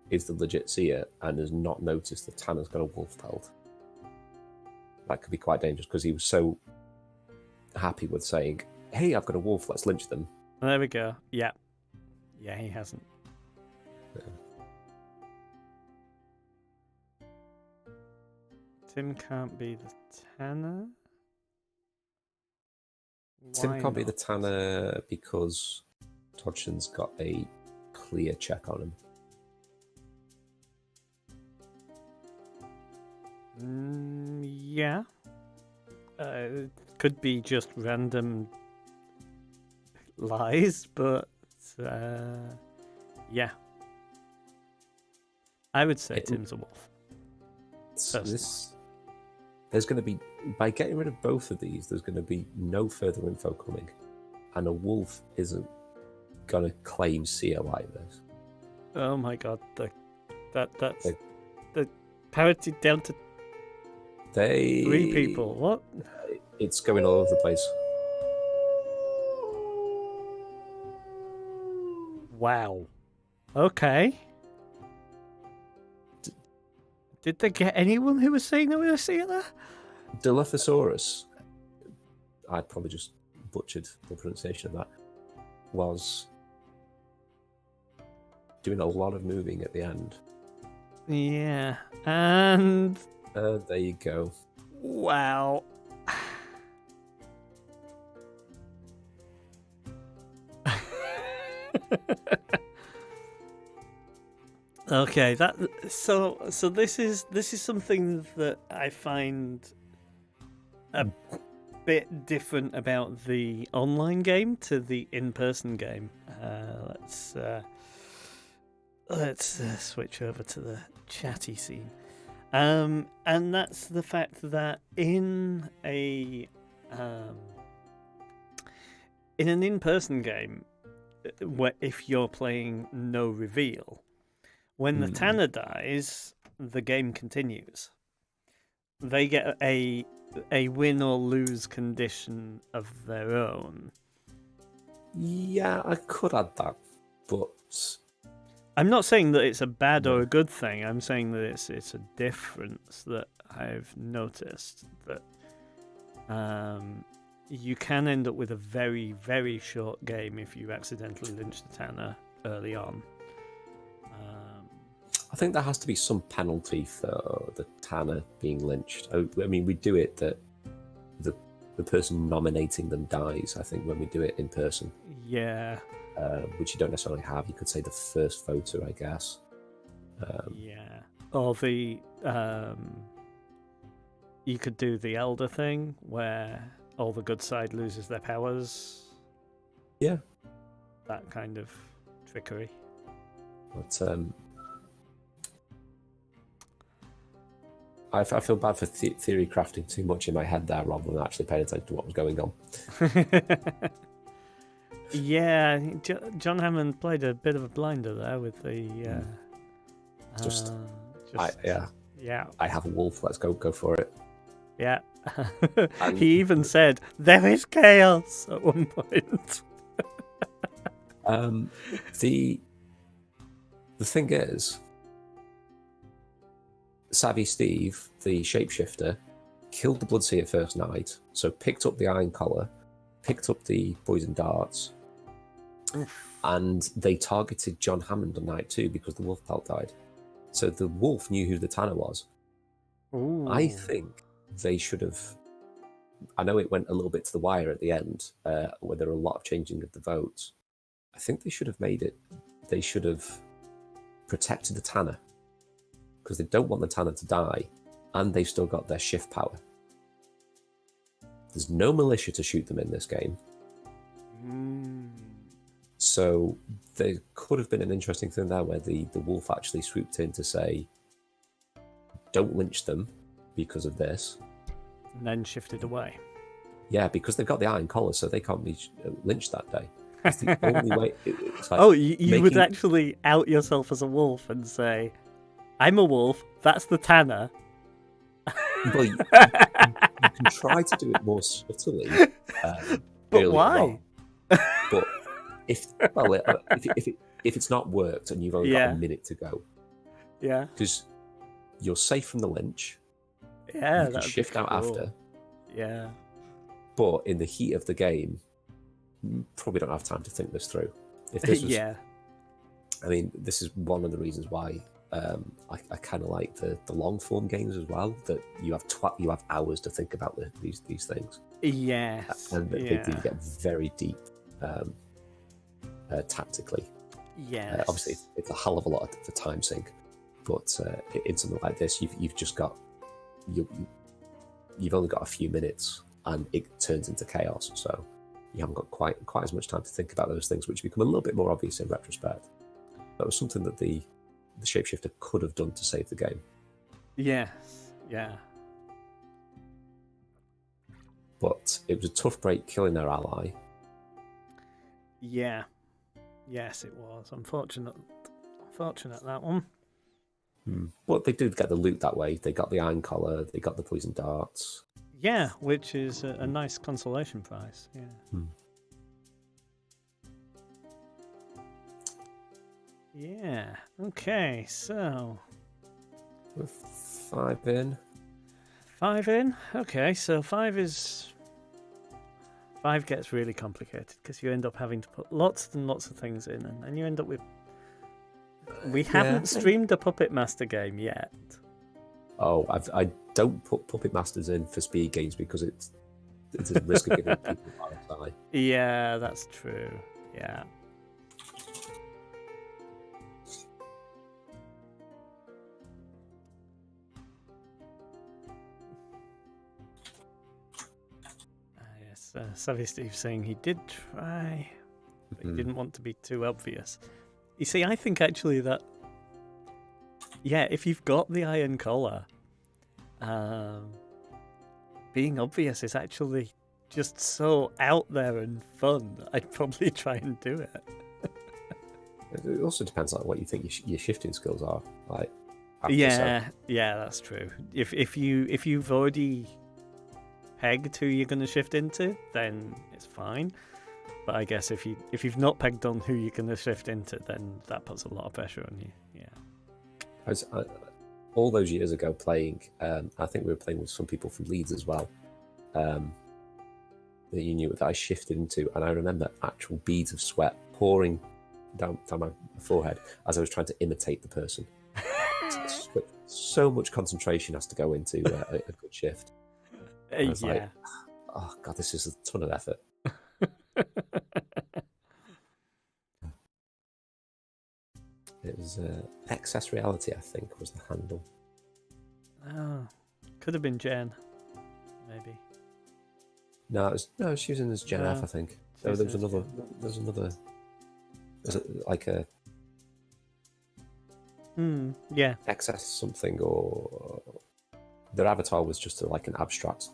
is the legit seer and has not noticed that Tanner's got a wolf pelt, that could be quite dangerous, because he was so happy with saying, hey, I've got a wolf, let's lynch them. There we go. Yeah, he hasn't. Yeah. Tim can't be the Tanner. Tim can't be the Tanner because Dodgson's got a clear check on him. Yeah. It could be just random lies, but yeah. I would say Tim's a wolf. There's going to be, by getting rid of both of these, there's going to be no further info coming. And a wolf isn't going to claim seer like this. Oh my god, that's the parity down to 3 people. What? It's going all over the place. Wow. Okay. Did they get anyone who was saying they were a seer there? Dilophosaurus, I probably just butchered the pronunciation of that, was doing a lot of moving at the end. Yeah, and... there you go. Wow. Okay, so this is something that I find a bit different about the let's switch over to the chatty scene. And that's the fact that in an in-person game, where if you're playing no reveal, when the Tanner dies, the game continues. They get a win or lose condition of their own. Yeah, I could add that, but I'm not saying that it's a bad or a good thing. I'm saying that it's a difference that I've noticed, that you can end up with a very, very short game if you accidentally lynch the Tanner early on. I think there has to be some penalty for the Tanner being lynched. I mean, we do it that the person nominating them dies, I think, when we do it in person. Yeah. Which you don't necessarily have. You could say the first voter, I guess. Yeah. Or the... you could do the Elder thing, where all the good side loses their powers. Yeah. That kind of trickery. But I feel bad for theory crafting too much in my head there rather than actually paying attention to what was going on. Yeah, John Hammond played a bit of a blinder there with the... Yeah. I have a wolf, let's go for it. Yeah. He even said, there is chaos at one point. The thing is, Savvy Steve, the shapeshifter, killed the Bloodseer first night, so picked up the Iron Collar, picked up the poison darts, and they targeted John Hammond on night 2 because the wolf pelt died. So the wolf knew who the Tanner was. Ooh. I think they should have... I know it went a little bit to the wire at the end, where there were a lot of changing of the votes. I think they should have made it... They should have protected the Tanner, because they don't want the Tanner to die, and they've still got their shift power. There's no militia to shoot them in this game. So there could have been an interesting thing there where the wolf actually swooped in to say, don't lynch them because of this. And then shifted away. Yeah, because they've got the Iron Collar, so they can't be lynched that day. It's the only way. It's like you would actually out yourself as a wolf and say, I'm a wolf, that's the Tanner. Well, you can try to do it more subtly. But why? But if it's not worked and you've only got a minute to go, yeah, because you're safe from the lynch. Yeah, you can shift out after. Yeah, but in the heat of the game, you probably don't have time to think this through. If this was, yeah, I mean, this is one of the reasons why I kind of like the long form games as well. That you have hours to think about these things. Yes, and they do get very deep tactically. Yes, obviously it's a hell of a lot of the time sink, but in something like this, you've just got you've only got a few minutes, and it turns into chaos. So you haven't got quite as much time to think about those things, which become a little bit more obvious in retrospect. That was something that the shapeshifter could have done to save the game. Yes, yeah. But it was a tough break killing their ally. Yeah. Yes, it was. Unfortunate that one. But they did get the loot that way. They got the Iron Collar, they got the poison darts. Yeah, which is a nice consolation prize. Yeah. Yeah. Okay, so with 5 in. 5 in. Okay, so 5 gets really complicated because you end up having to put lots and lots of things in, and then you end up with. We haven't streamed a Puppet Master game yet. Oh, I don't put Puppet Masters in for speed games because it's a risk of giving people RSI. Yeah, that's true. Yeah. Yes, Savvy Steve saying he did try, but he didn't want to be too obvious. You see, I think actually that yeah, if you've got the iron collar, being obvious is actually just so out there and fun. I'd probably try and do it. It also depends on what you think your shifting skills are. Like, Yeah, that's true. If you've already pegged who you're going to shift into, then it's fine. But I guess if you've not pegged on who you're going to shift into, then that puts a lot of pressure on you. Yeah. All those years ago playing, I think we were playing with some people from Leeds as well. That you knew that I shifted into, and I remember actual beads of sweat pouring down my forehead as I was trying to imitate the person. So much concentration has to go into a good shift. I was like, oh god, this is a ton of effort. It was Excess Reality, I think, was the handle. Oh, could have been Jen, maybe. No, she was in as Gen F, I think. So there's another. Was it like a? Yeah. Excess something, or their avatar was just like an abstract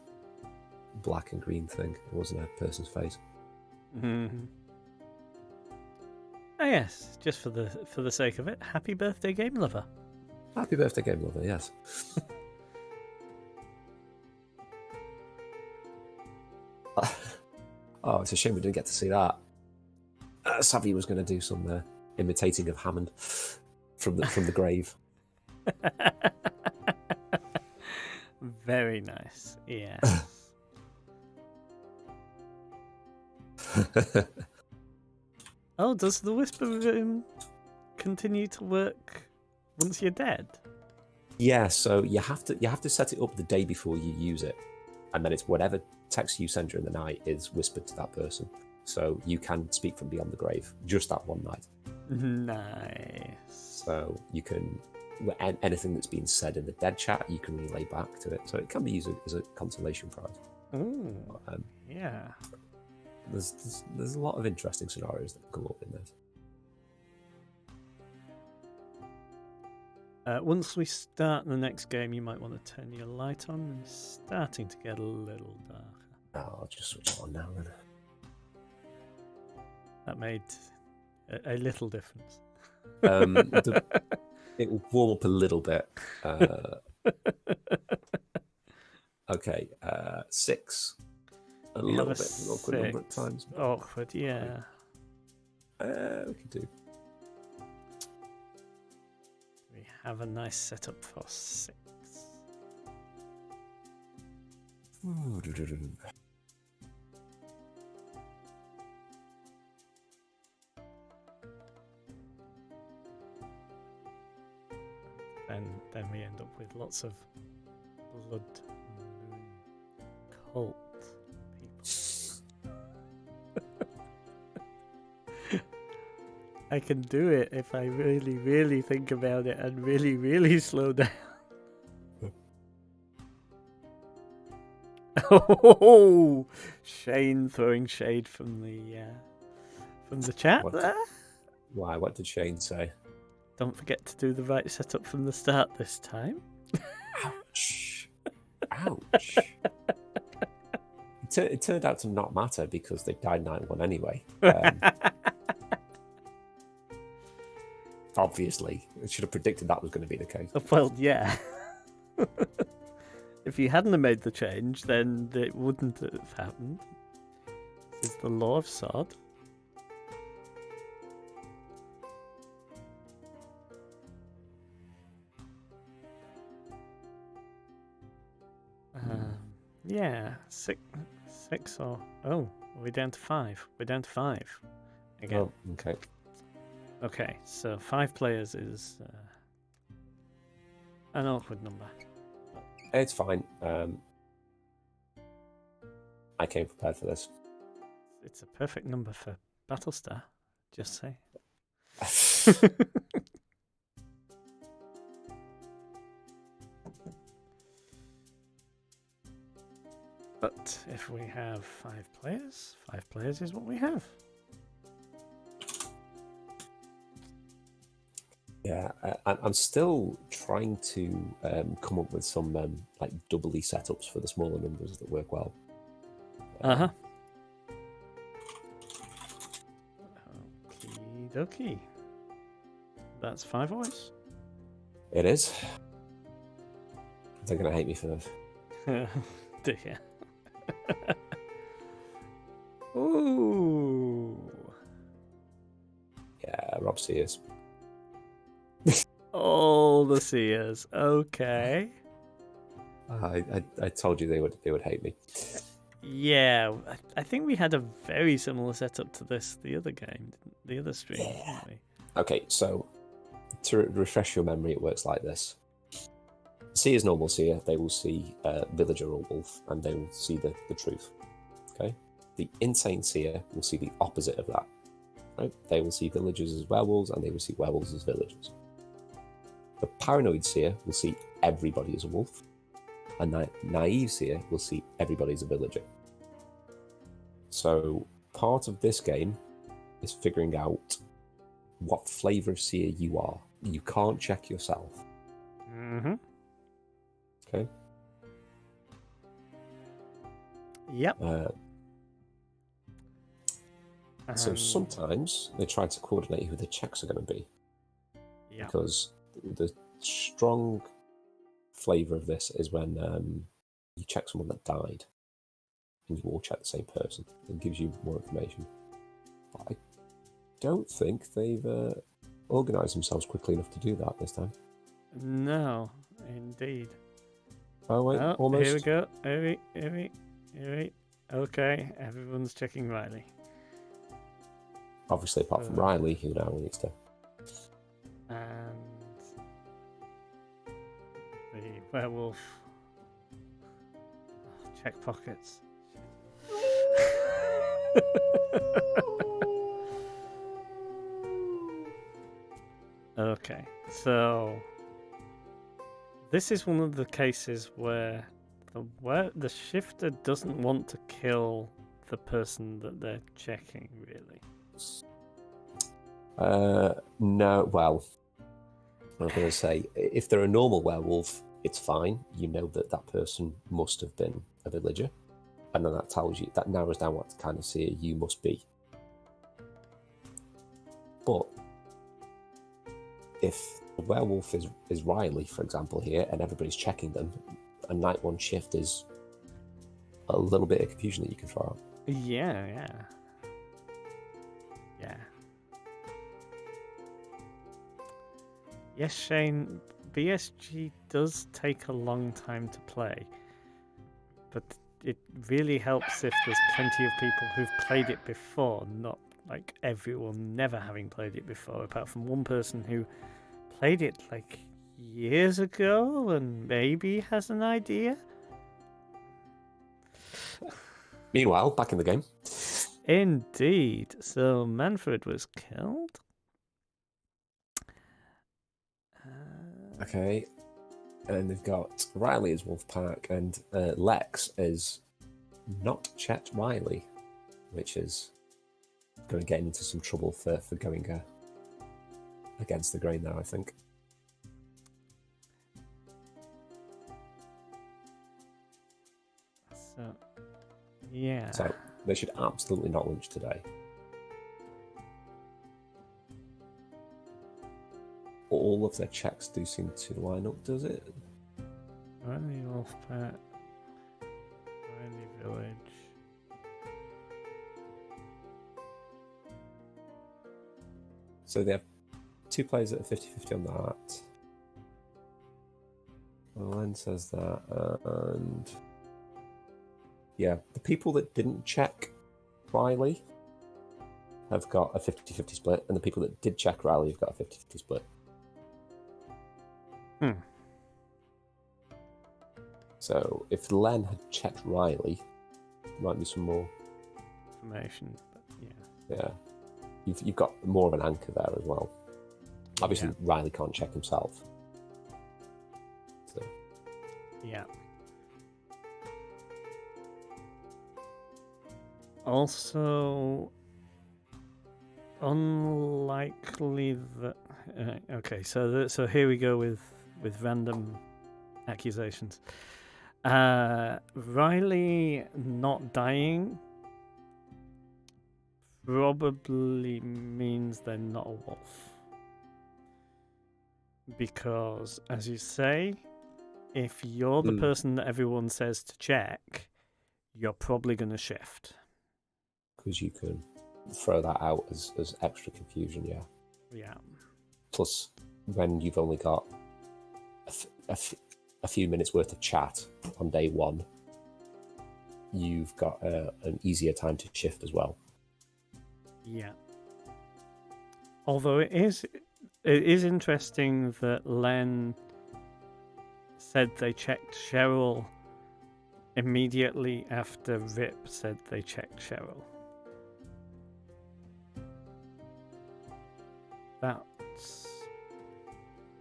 black and green thing. It wasn't a person's face. Mm-hmm. Oh yes, just for the sake of it. Happy birthday, Game Lover. Happy birthday, Game Lover. Yes. Oh, it's a shame we didn't get to see that. Savvy was going to do some imitating of Hammond from the grave. Very nice. Yeah. Oh, does the Whisper Room continue to work once you're dead? Yeah, so you have to set it up the day before you use it, and then it's whatever text you send during the night is whispered to that person. So you can speak from beyond the grave just that one night. Nice. So you can anything that's been said in the dead chat, you can relay back to it. So it can be used as a consolation prize. Ooh. Yeah. There's a lot of interesting scenarios that come up in this. Once we start the next game, you might want to turn your light on. It's starting to get a little darker. Oh, I'll just switch it on now then. That made a little difference. It will warm up a little bit. Okay, 6. A little bit of an awkward number at times. Awkward, yeah. We can do. We have a nice setup for 6. Then we end up with lots of Blood Moon cult people. I can do it if I really, really think about it and really, really slow down. Oh, Shane throwing shade from the chat there. Why? What did Shane say? Don't forget to do the right setup from the start this time. Ouch. Ouch. It turned out to not matter because they died 9-1 anyway. Obviously. I should have predicted that was going to be the case. Well, yeah. If you hadn't have made the change, then it wouldn't have happened. This is the law of Sod. Yeah, 6 or... Oh, we're down to 5. We're down to 5 again. Oh, okay. Okay, so 5 players is an awkward number. It's fine. I came prepared for this. It's a perfect number for Battlestar, just say. But if we have 5 players is what we have. Yeah, I'm still trying to come up with some like doubly setups for the smaller numbers that work well. Uh-huh. Okie dokie. That's 5 voice. It is. They're going to hate me for this. Dear. Ooh. Yeah, Rob Sears. All the seers. Okay. I told you they would hate me. Yeah, I think we had a very similar setup to this the other game, the other stream, Yeah. didn't we? Okay, so to refresh your memory, it works like this. Seer's normal seer, they will see villager or wolf, and they will see the truth. Okay? The insane seer will see the opposite of that. Right? They will see villagers as werewolves, and they will see werewolves as villagers. The paranoid seer will see everybody as a wolf, and the naive seer will see everybody as a villager. So part of this game is figuring out what flavour of seer you are. You can't check yourself. Mm-hmm. Okay? Yep. So sometimes they try to coordinate who the checks are going to be. Yeah. Because the strong flavour of this is when you check someone that died and you all check the same person. It gives you more information. But I don't think they've organised themselves quickly enough to do that this time. No, indeed. Oh, wait, almost. Here we go. Here we. Okay, everyone's checking Riley. Obviously, apart from Riley, who now needs to. And the werewolf. Check pockets. Okay, so this is one of the cases where the shifter doesn't want to kill the person that they're checking, really. No, well, I was going to say, if they're a normal werewolf, it's fine. You know that person must have been a villager, and then that narrows down what kind of seer you must be. But if the werewolf is Riley, for example, here, and everybody's checking them, a night one shift is a little bit of confusion that you can throw out. Yeah. Yes, Shane, BSG does take a long time to play, but it really helps if there's plenty of people who've played it before, not like everyone never having played it before, apart from one person who played it like years ago and maybe has an idea. Meanwhile, back in the game. Indeed. So Manfred was killed. Okay. And they've got Riley as Wolfpack, and Lex is not Chet Riley, which is going to get into some trouble for going against the grain now, I think. So, yeah. So they should absolutely not lunch today. All of their checks do seem to line up, does it? Riley Wolfpack. Riley Village. So they have 2 players that are 50-50 on that. Len says that, and yeah, the people that didn't check Riley have got a 50-50 split, and the people that did check Riley have got a 50-50 split. So if Len had checked Riley, there might be some more information, but yeah. Yeah. You've got more of an anchor there as well. Obviously, Yeah. Riley can't check himself. So. Yeah. Also, unlikely that... Okay, so here we go with random accusations. Riley not dying probably means they're not a wolf. Because, as you say, if you're the person that everyone says to check, you're probably going to shift. Because you can throw that out as extra confusion, yeah. Yeah. Plus, when you've only got a few minutes worth of chat on day one, you've got an easier time to shift as well. Yeah. Although it is interesting that Len said they checked Cheryl immediately after Rip said they checked Cheryl. That's...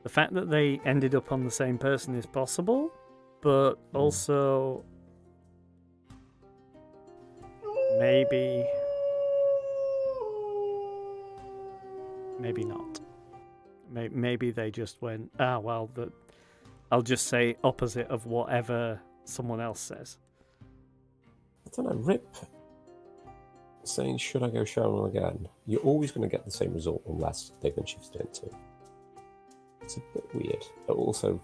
The fact that they ended up on the same person is possible, but also maybe not. Maybe they just went, well, I'll just say opposite of whatever someone else says. I don't know, Rip saying, should I go Cheryl again? You're always going to get the same result unless they've been shifted into. It's a bit weird. But also,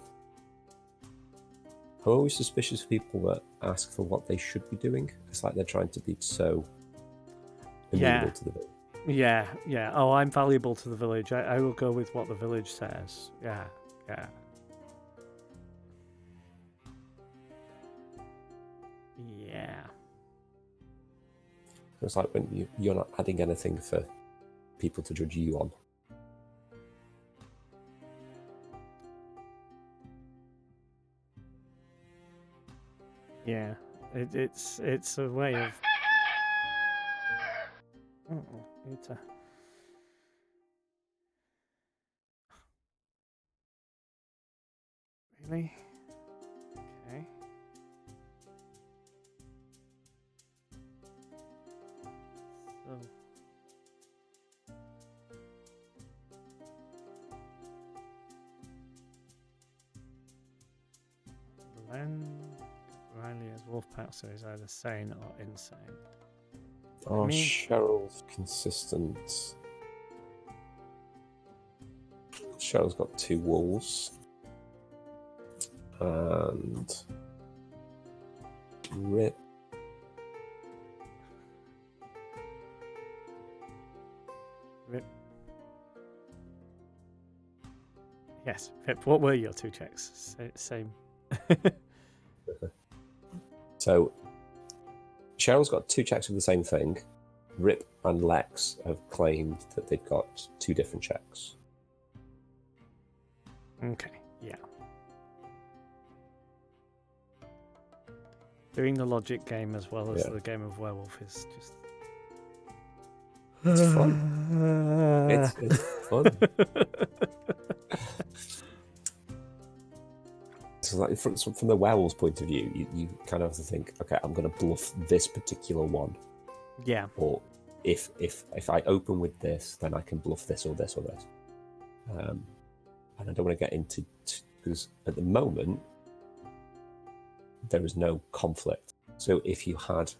I'm always suspicious of people that ask for what they should be doing. It's like they're trying to be so amenable to the village. Yeah. Oh, I'm valuable to the village. I will go with what the village says. Yeah. It's like when you're not adding anything for people to judge you on. Yeah, it's a way of. Need to. Really? Okay. So. Len Riley as Wolfpack, so he's either sane or insane. Oh, Cheryl's consistent. Cheryl's got 2 wolves. And Rip. Yes, Rip. What were your 2 checks? Same. So, Cheryl's got 2 checks of the same thing. Rip and Lex have claimed that they've got 2 different checks. Okay, yeah. Doing the logic game as well as the game of werewolf is just... It's fun. It's fun. So like from the werewolf's point of view, you kind of have to think, okay, I'm going to bluff this particular one. Yeah. Or if I open with this, then I can bluff this or this or this. And I don't want to get into... Because at the moment, there is no conflict. So if you had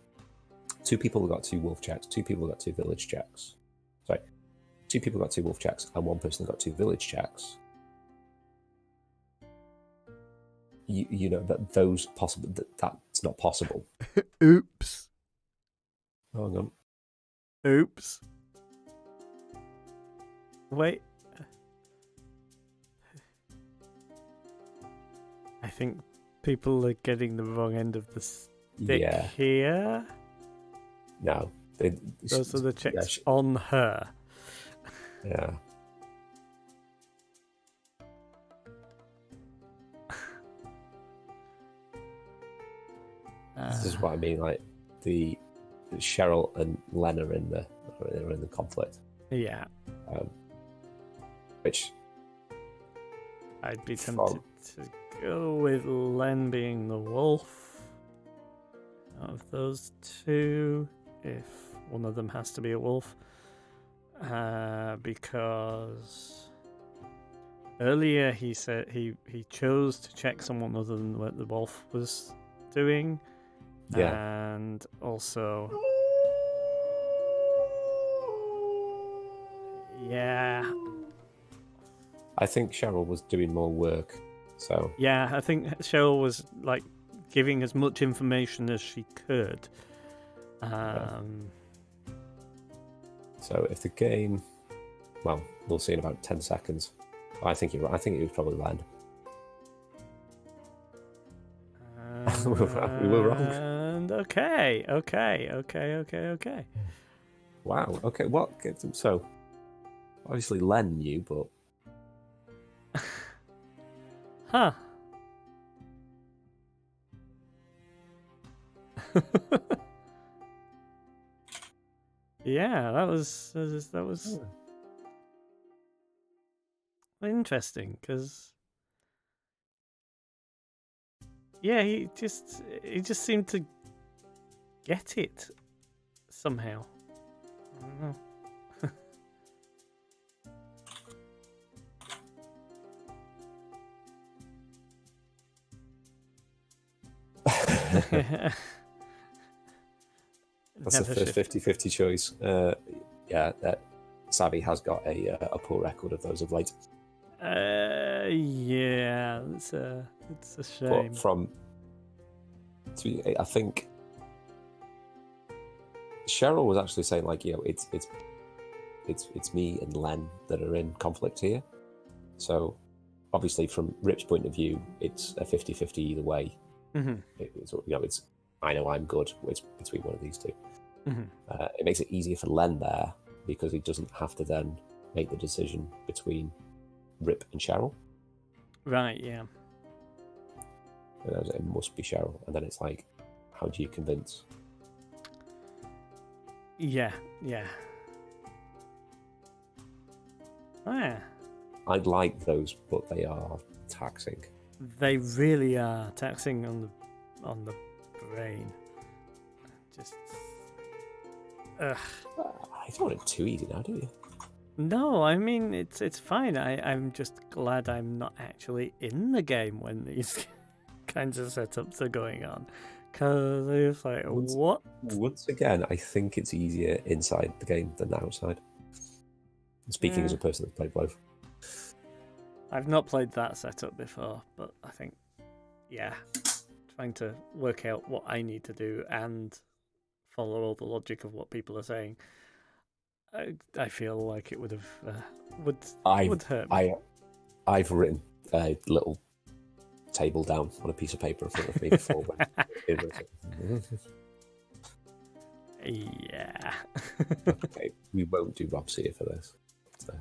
2 people who got 2 wolf checks, 2 people who got 2 village checks. Sorry, 2 people got 2 wolf checks and 1 person got 2 village checks. You know that those possible that's not possible. Oops. Hang on. Oops. Wait. I think people are getting the wrong end of the stick here. No. Those are the checks on her. Yeah. This is what I mean, like the Cheryl and Len are in the conflict. Yeah. Which I'd be tempted to go with Len being the wolf out of those 2, if one of them has to be a wolf, because Earlier, he said he chose to check someone other than what the wolf was doing, Yeah. and also, yeah, I think Cheryl was doing more work. So yeah. I think Cheryl was like giving as much information as she could. So if the game, well, we'll see in about 10 seconds. I think you're right. I think it was probably Len. We were wrong. And okay. Wow. Okay. What? So obviously Len knew, but Huh. Yeah, that was interesting because yeah, he just seemed to get it somehow. I don't know. that's the first 50-50 choice. Yeah, Savvy has got a poor record of those of late. Yeah, it's a shame. But I think Cheryl was actually saying like, it's me and Len that are in conflict here. So obviously from Rip's point of view, it's a 50-50 either way. Mm-hmm. It's I know I'm good. It's between one of these two. Mm-hmm. It makes it easier for Len there because he doesn't have to then make the decision between Rip and Cheryl. Right, yeah. It must be Cheryl. And then it's like, how do you convince? Yeah. Oh, yeah. I'd like those, but they are taxing. They really are taxing on the brain. Just I don't want it too easy now, do you? No, I mean it's fine. I'm just glad I'm not actually in the game when these kinds of setups are going on, because it's like what? Once again, I think it's easier inside the game than outside. Speaking as a person that's played both. I've not played that setup before, but I think, yeah, trying to work out what I need to do and follow all the logic of what people are saying, I feel like it would have would hurt me. I've written a little table down on a piece of paper in front of me before. Yeah. Okay, we won't do Rob's here for this. So.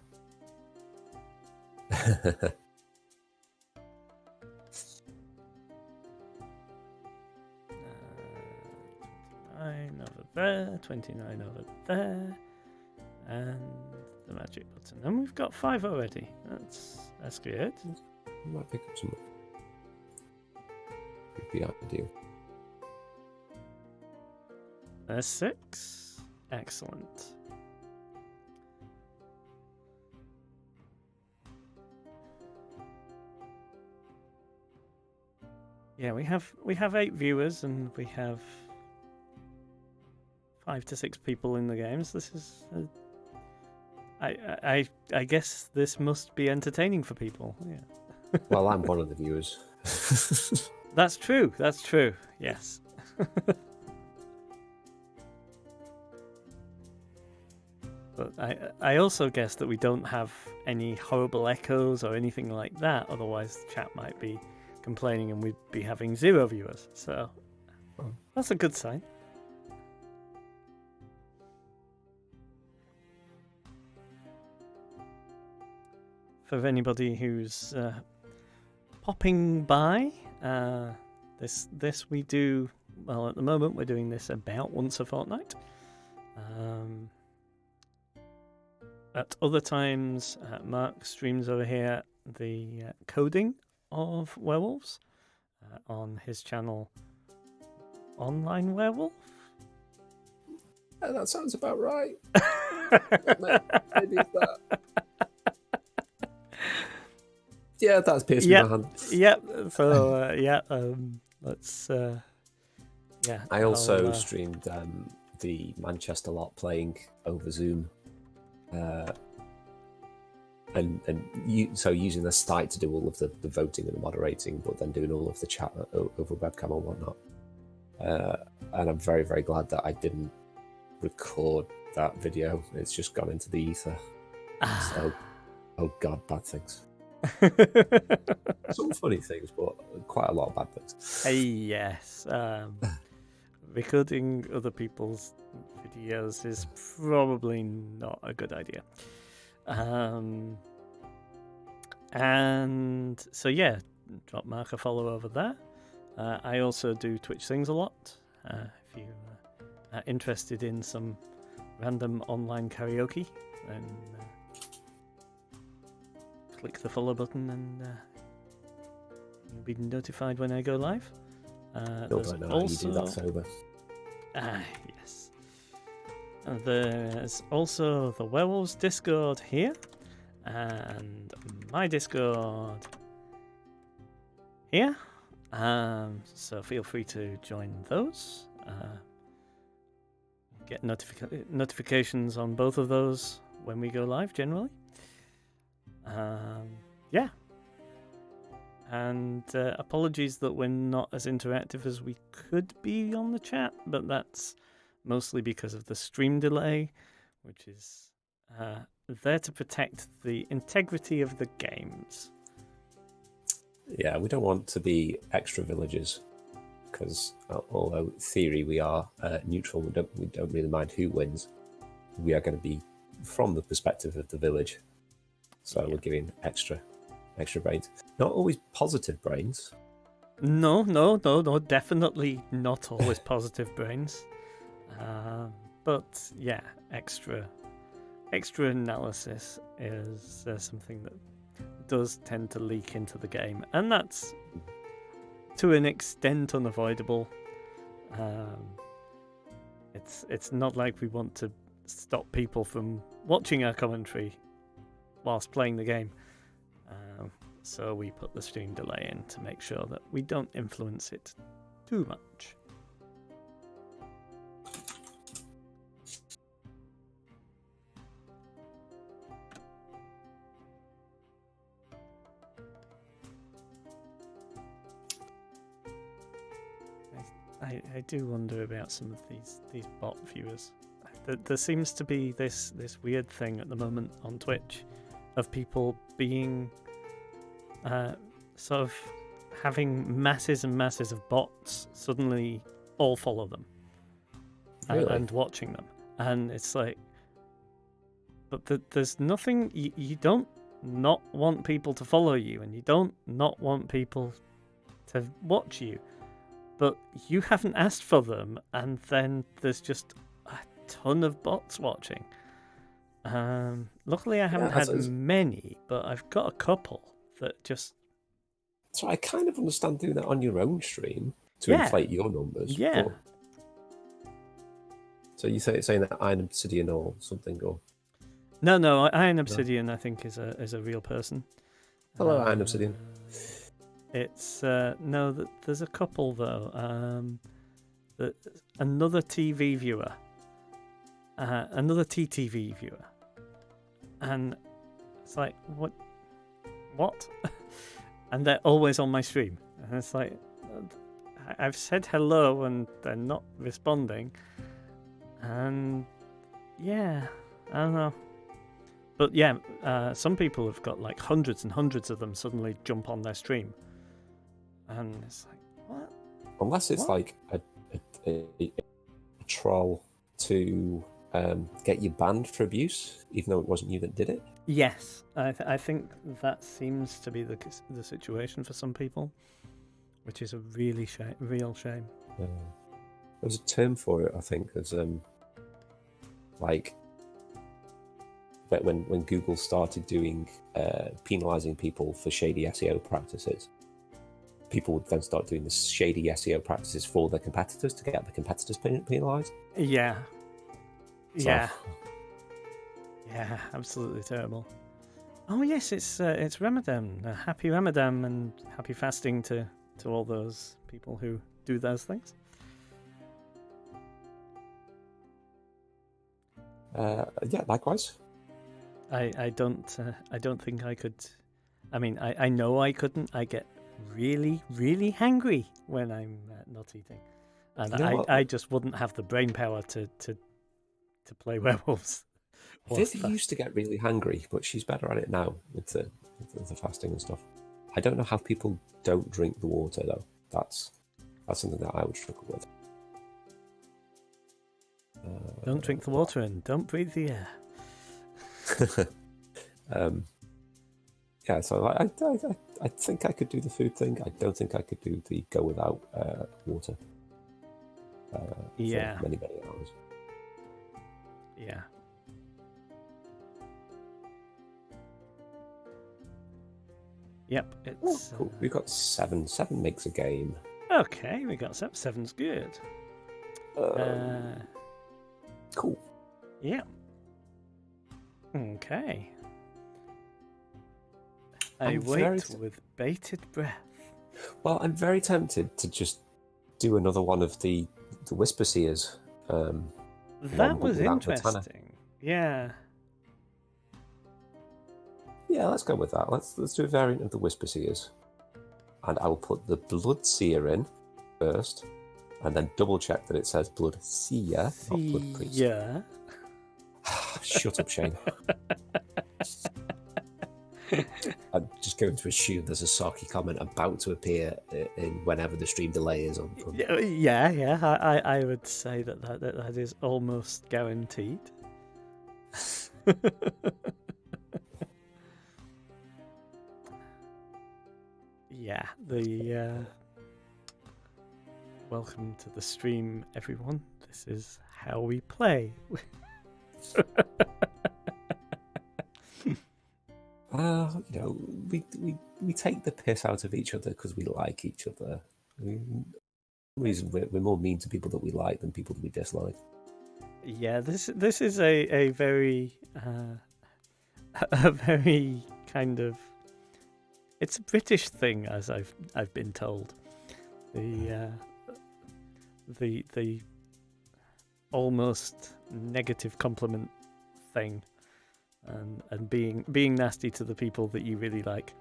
29 over there, 29 over there, and the magic button. And we've got 5 already. That's good. I might pick up some. Would be ideal. There's 6. Excellent. Yeah, we have 8 viewers and we have 5 to 6 people in the games. This is, I guess this must be entertaining for people. Yeah. Well, I'm one of the viewers. That's true. Yes. But I also guess that we don't have any horrible echoes or anything like that. Otherwise, the chat might be complaining and we'd be having 0 viewers. So that's a good sign. For anybody who's popping by, this we do, well, at the moment we're doing this about once a fortnight. At other times, Mark streams over here the coding of werewolves on his channel Online Werewolf. Yeah, that sounds about right. Maybe it's that. Yeah, that's piercing Yeah, my hand. yeah. So let's. Yeah. I also streamed the Manchester lot playing over Zoom, and so using the site to do all of the voting and the moderating, but then doing all of the chat over webcam and whatnot. And I'm very, very glad that I didn't record that video. It's just gone into the ether. So, oh god, bad things. Some funny things, but quite a lot of bad things. Yes. Recording other people's videos is probably not a good idea. And so yeah, drop Mark a follow over there. I also do Twitch Sings a lot. If you are interested in some random online karaoke, then click the follow button and you'll be notified when I go live. Still don't know how you do that sober. Yes. There's also the Werewolves Discord here, and my Discord here. So feel free to join those. Get notifications on both of those when we go live, generally. Yeah. And apologies that we're not as interactive as we could be on the chat, but that's mostly because of the stream delay, which is there to protect the integrity of the games. Yeah, we don't want to be extra villagers, because although in theory we are neutral, we don't really mind who wins. We are going to be from the perspective of the village, so we're giving extra brains. Not always positive brains. No, definitely not always positive brains. But yeah, extra analysis is something that does tend to leak into the game, and that's to an extent unavoidable. It's not like we want to stop people from watching our commentary whilst playing the game. So we put the stream delay in to make sure that we don't influence it too much. I do wonder about some of these bot viewers. There seems to be this weird thing at the moment on Twitch of people being sort of having masses and masses of bots suddenly all follow them. Really? And watching them. And it's like, but there's nothing, you don't not want people to follow you, and you don't not want people to watch you, but you haven't asked for them, and then there's just a ton of bots watching. Luckily I haven't had many, but I've got a couple that just... So I kind of understand doing that on your own stream to inflate your numbers. Yeah. But... So you saying that Iron Obsidian or something, or... No, Iron Obsidian I think is a real person. Hello, Iron Obsidian. It's no, there's a couple though. Another TV viewer, another TTV viewer, and it's like what? And they're always on my stream, and it's like I've said hello and they're not responding, and yeah, I don't know. But yeah, some people have got like hundreds and hundreds of them suddenly jump on their stream. And it's like, what? Unless it's like a troll to get you banned for abuse, even though it wasn't you that did it. Yes, I think that seems to be the situation for some people, which is a really real shame. There's a term for it, I think, as like when Google started doing penalizing people for shady SEO practices. People would then start doing the shady SEO practices for their competitors to get the competitors penalised. Yeah. So. Yeah, absolutely terrible. Oh yes, it's Ramadan. Happy Ramadan and happy fasting to all those people who do those things. Yeah, likewise. I don't think I could. I mean, I know I couldn't. I get really hangry when I'm not eating, and You know what? I just wouldn't have the brain power to play werewolves. Viv used to get really hungry, but she's better at it now with the fasting and stuff. I don't know how people don't drink the water though. That's something that I would struggle with. Don't drink the water and don't breathe the air. Yeah, so I think I could do the food thing. I don't think I could do the go without water. Yeah. For many hours. Yeah. Yep, it's cool. We've got 7. 7 makes a game. Okay, we got 7. 7's good. Cool. Yeah. Okay. I wait with bated breath. Well, I'm very tempted to just do another one of the Whisper Seers. That was interesting. Yeah. Yeah, let's go with that. Let's do a variant of the Whisper Seers. And I'll put the Blood Seer in first, and then double check that it says Blood Seer, not Blood Priest. Yeah. Shut up, Shane. I'm just going to assume there's a Saki comment about to appear in whenever the stream delay is on. Yeah. I would say that is almost guaranteed. Yeah, welcome to the stream, everyone. This is how we play. We take the piss out of each other because we like each other. Reason we're more mean to people that we like than people that we dislike. Yeah, this is a very a very kind of, it's a British thing, as I've been told. The almost negative compliment thing, and being nasty to the people that you really like.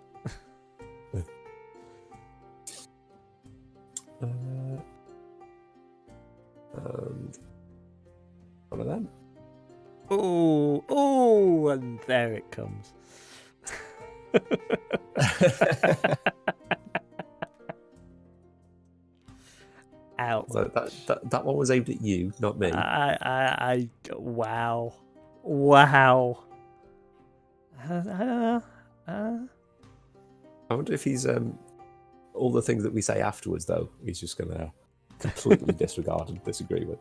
One of them. Oh, and there it comes. Ouch. So that one was aimed at you, not me. Wow. I don't know. I wonder if he's all the things that we say afterwards, though, he's just going to completely disregard and disagree with.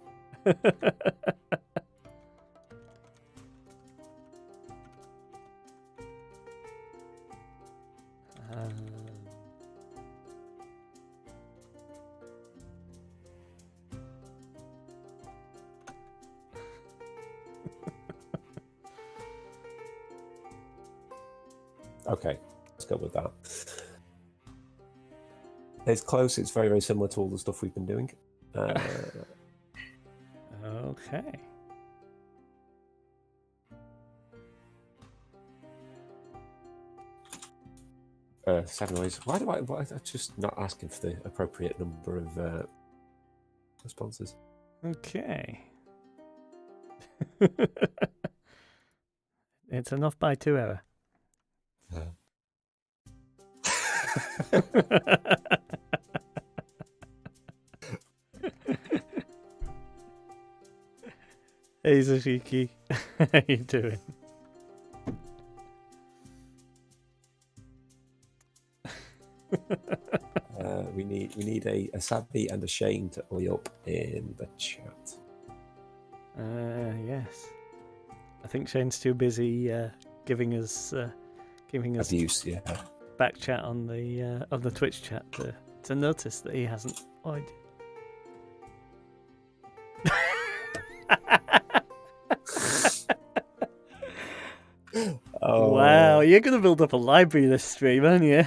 Okay, let's go with that. It's close. It's very, very similar to all the stuff we've been doing. Okay. Seven ways. Why I'm just not asking for the appropriate number of responses? Okay. It's enough by 2 error. Hey Zashiki, how you doing? We need a Sabby and a Shane to oi up in the chat. Yes. I think Shane's too busy giving us abuse, yeah. Back chat on the Twitch chat to notice that he hasn't oid. Oh, wow, you're going to build up a library this stream, aren't you?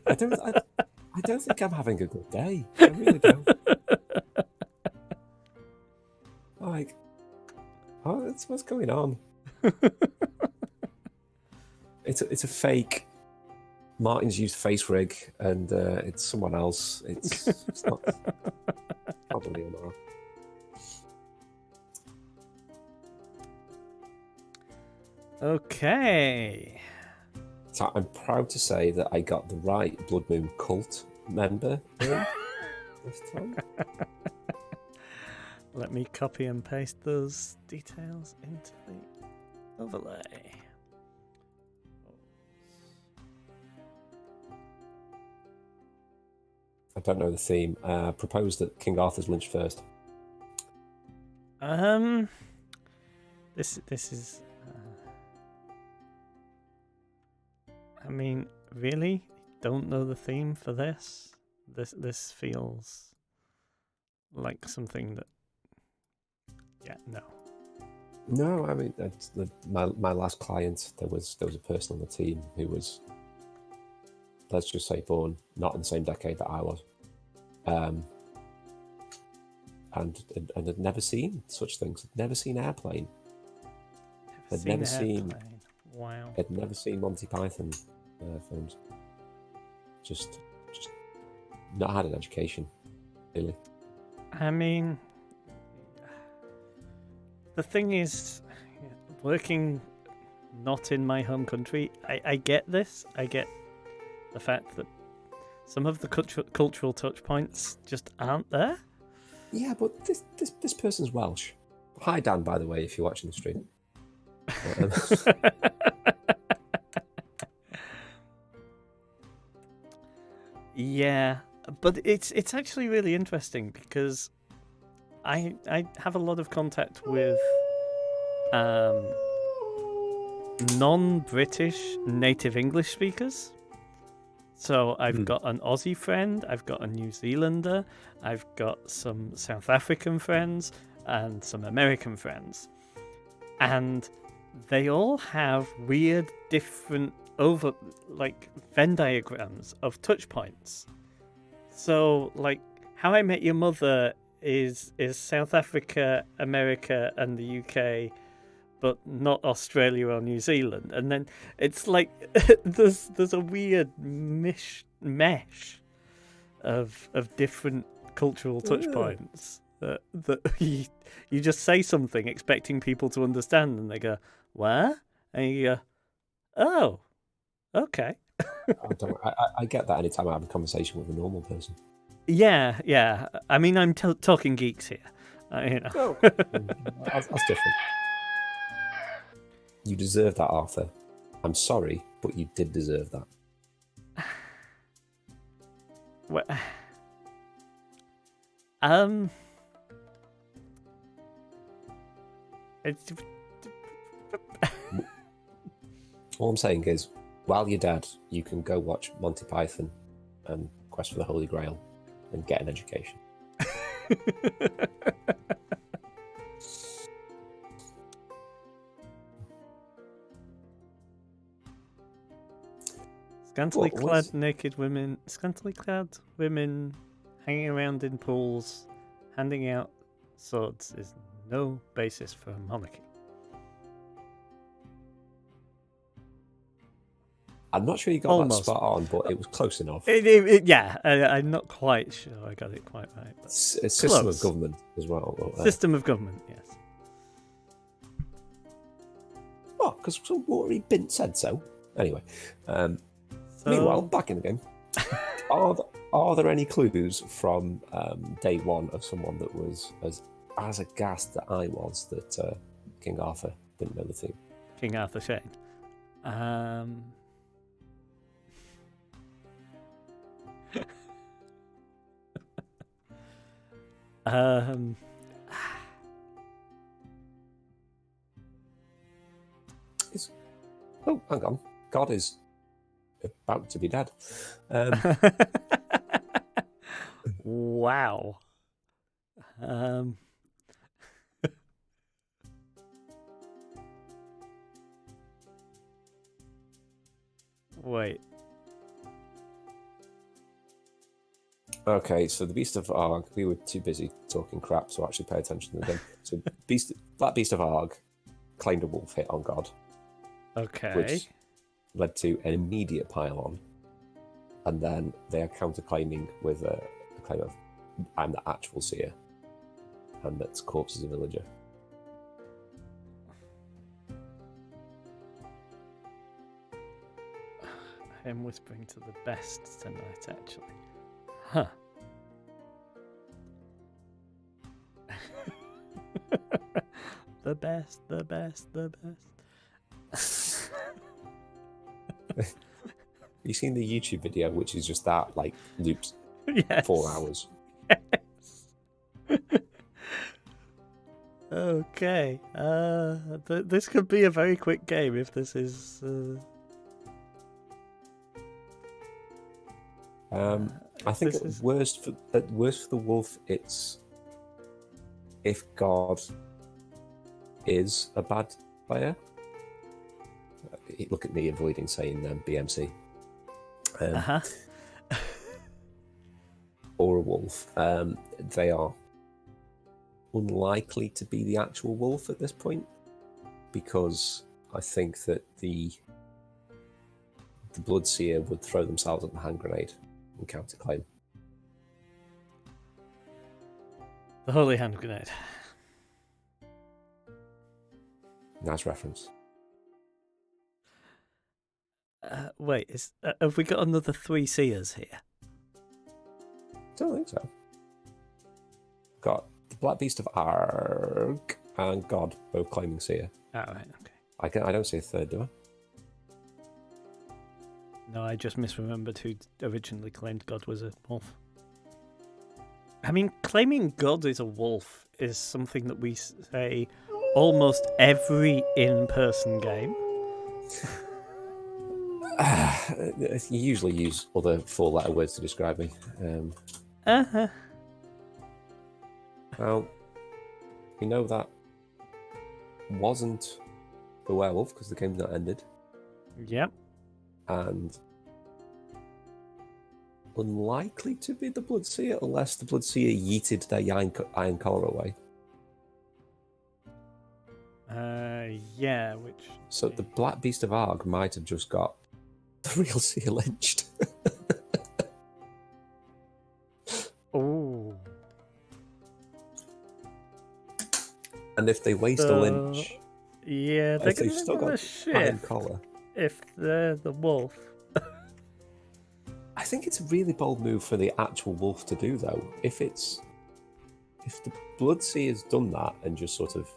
I don't think I'm having a good day. I really don't. Like, that's what's going on. It's a fake. Martin's used face rig, and it's someone else. It's not probably not. Okay. So I'm proud to say that I got the right Blood Moon cult member in this time. Let me copy and paste those details into the overlay. I don't know the theme. Propose that King Arthur's lynched first. This is. I mean, really? Don't know the theme for this? This feels like something that. Yeah, no. No, I mean my last client. There was a person on the team who was, let's just say, born not in the same decade that I was, and had never seen such things. Had never seen Airplane. Had never seen. Wow. Had never seen Monty Python films. Just not had an education, really. I mean, the thing is, working not in my home country, I get this. I get the fact that some of the cultural touch points just aren't there. Yeah, but this person's Welsh. Hi, Dan, by the way, if you're watching the stream. Yeah, but it's actually really interesting because I have a lot of contact with non-British native English speakers. So I've got an Aussie friend, I've got a New Zealander, I've got some South African friends, and some American friends. And they all have weird, different Venn diagrams of touch points. So, like, How I Met Your Mother is South Africa, America, and the UK, but not Australia or New Zealand. And then it's like there's a weird mesh of different cultural touch points that you just say something expecting people to understand, and they go, "Where?" And you go, "Oh, okay." I get that anytime I have a conversation with a normal person. Yeah. I mean, I'm talking geeks here. Oh, that's different. You deserve that, Arthur. I'm sorry, but you did deserve that. Well, All I'm saying is, while you're dead, you can go watch Monty Python and Quest for the Holy Grail and get an education. Scantily clad women hanging around in pools, handing out swords is no basis for a monarchy. I'm not sure you got that spot on, but it was close enough. I'm not quite sure I got it quite right. But a system of government as well. System of government, yes. Well, because Rory Bint said so. Anyway, meanwhile, back in the game, are there any clues from day one of someone that was as aghast that I was that King Arthur didn't know the theme? King Arthur Shane. Oh, hang on. God is about to be dead. Wow. Wait. Okay, so the Beast of Arg, we were too busy talking crap to actually pay attention to the game. So Black Beast of Arg claimed a wolf hit on God, Okay. which led to an immediate pile-on. And then they are counter-claiming with a claim of, I'm the actual seer, and that's corpse is a villager. I am whispering to the best tonight, actually. Huh. The best, the best, the best. Have you seen the YouTube video, which is just that, like, loops Yes. 4 hours? Yes. Okay. This could be a very quick game if this is. I think this at is- worst for the wolf, it's if God is a bad player. Look at me avoiding saying BMC. Or a wolf. They are unlikely to be the actual wolf at this point, because I think that the Bloodseer would throw themselves at the hand grenade and counterclaim. The Holy Hand Grenade. Nice reference. Wait, have we got another 3 seers here? Don't think so. Got the Black Beast of Arg and God both claiming seer. Oh, right, okay. I don't see a third, do I? No, I just misremembered who originally claimed God was a wolf. I mean, claiming God is a wolf is something that we say almost every in-person game. You usually use other 4-letter words to describe me. Uh-huh. Well, we know that wasn't the werewolf because the game's not ended, Yep. and unlikely to be the Bloodseer unless the Bloodseer yeeted their iron collar away. Yeah, which... So the Black Beast of Arg might have just got the real seer lynched. Oh. And if they waste a lynch, Yeah, they're if they've going still to got iron shift collar. if they're the wolf. I think it's a really bold move for the actual wolf to do, though. If the Bloodseer's done that and just sort of...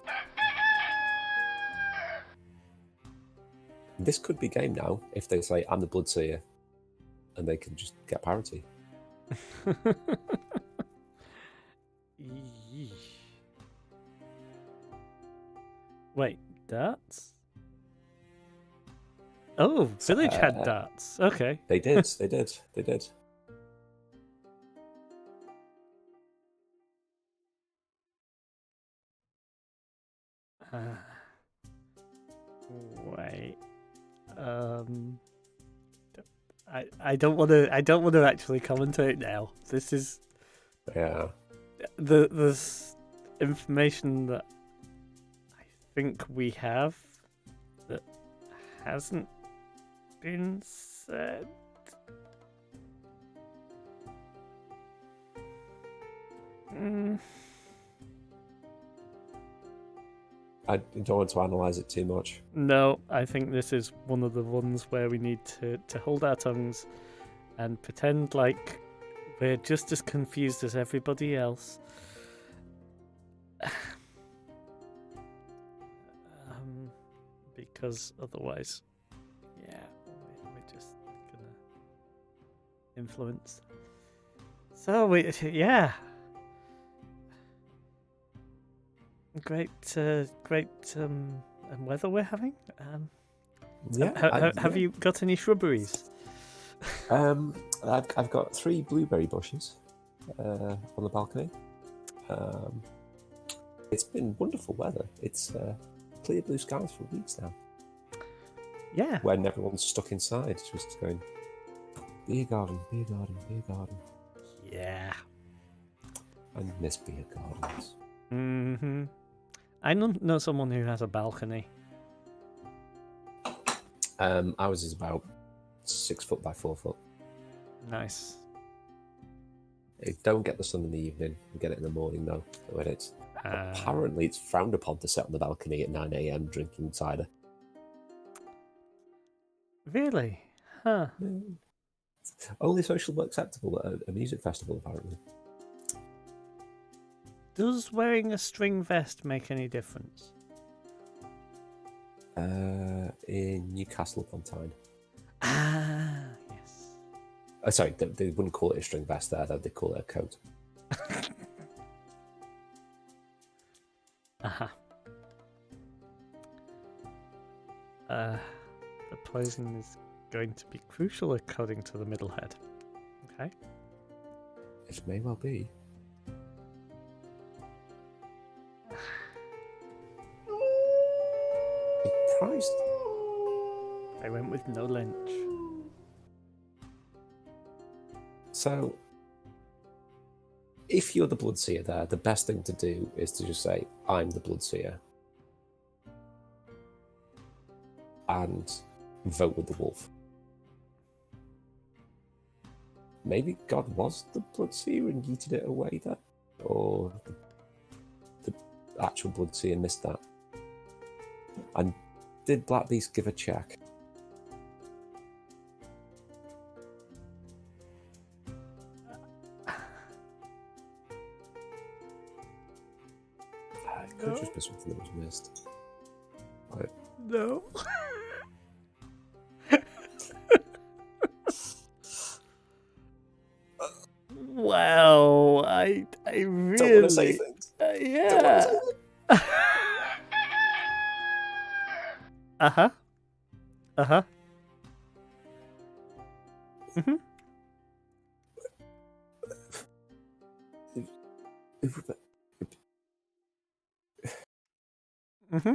This could be game now if they say, I'm the Bloodseer, and they can just get parity. Yeesh. Wait, darts? Oh, Village had darts. Okay. They did, they did. Wait. I don't want to actually commentate now. This is Yeah. there's information that I think we have that hasn't been said. I don't want to analyse it too much. No, I think this is one of the ones where we need to hold our tongues and pretend like we're just as confused as everybody else. Because otherwise, yeah, we're just gonna influence. So yeah. Great weather we're having. Have you got any shrubberies? I've got 3 blueberry bushes on the balcony. It's been wonderful weather. It's clear blue skies for weeks now. Yeah. when everyone's stuck inside, just going, beer garden, beer garden, beer garden. Yeah. I miss beer gardens. Mm-hmm. I know someone who has a balcony. Ours is about 6 foot by 4 foot. Nice. Don't get the sun in the evening. We get it in the morning though. When it's apparently it's frowned upon to sit on the balcony at 9 a.m. drinking cider. Really? Huh. Only socially acceptable at a music festival, apparently. Does wearing a string vest make any difference? In Newcastle upon Tyne. Ah, yes. Sorry, they wouldn't call it a string vest there, though. They call it a coat. Uh-huh. The poison is going to be crucial according to the middlehead. Okay. It may well be. Surprised. I went with no lynch. So, if you're the Bloodseer there, the best thing to do is to just say, I'm the Bloodseer. And vote with the wolf. Maybe God was the Bloodseer and yeeted it away there? Or the actual Bloodseer missed that? And did Blackbeast give a check? It could just be something that was missed. Right. No. Wow, I really Don't want to say things. yeah. Don't want to say things. Uh-huh. Uh-huh. Mm-hmm. Mm-hmm.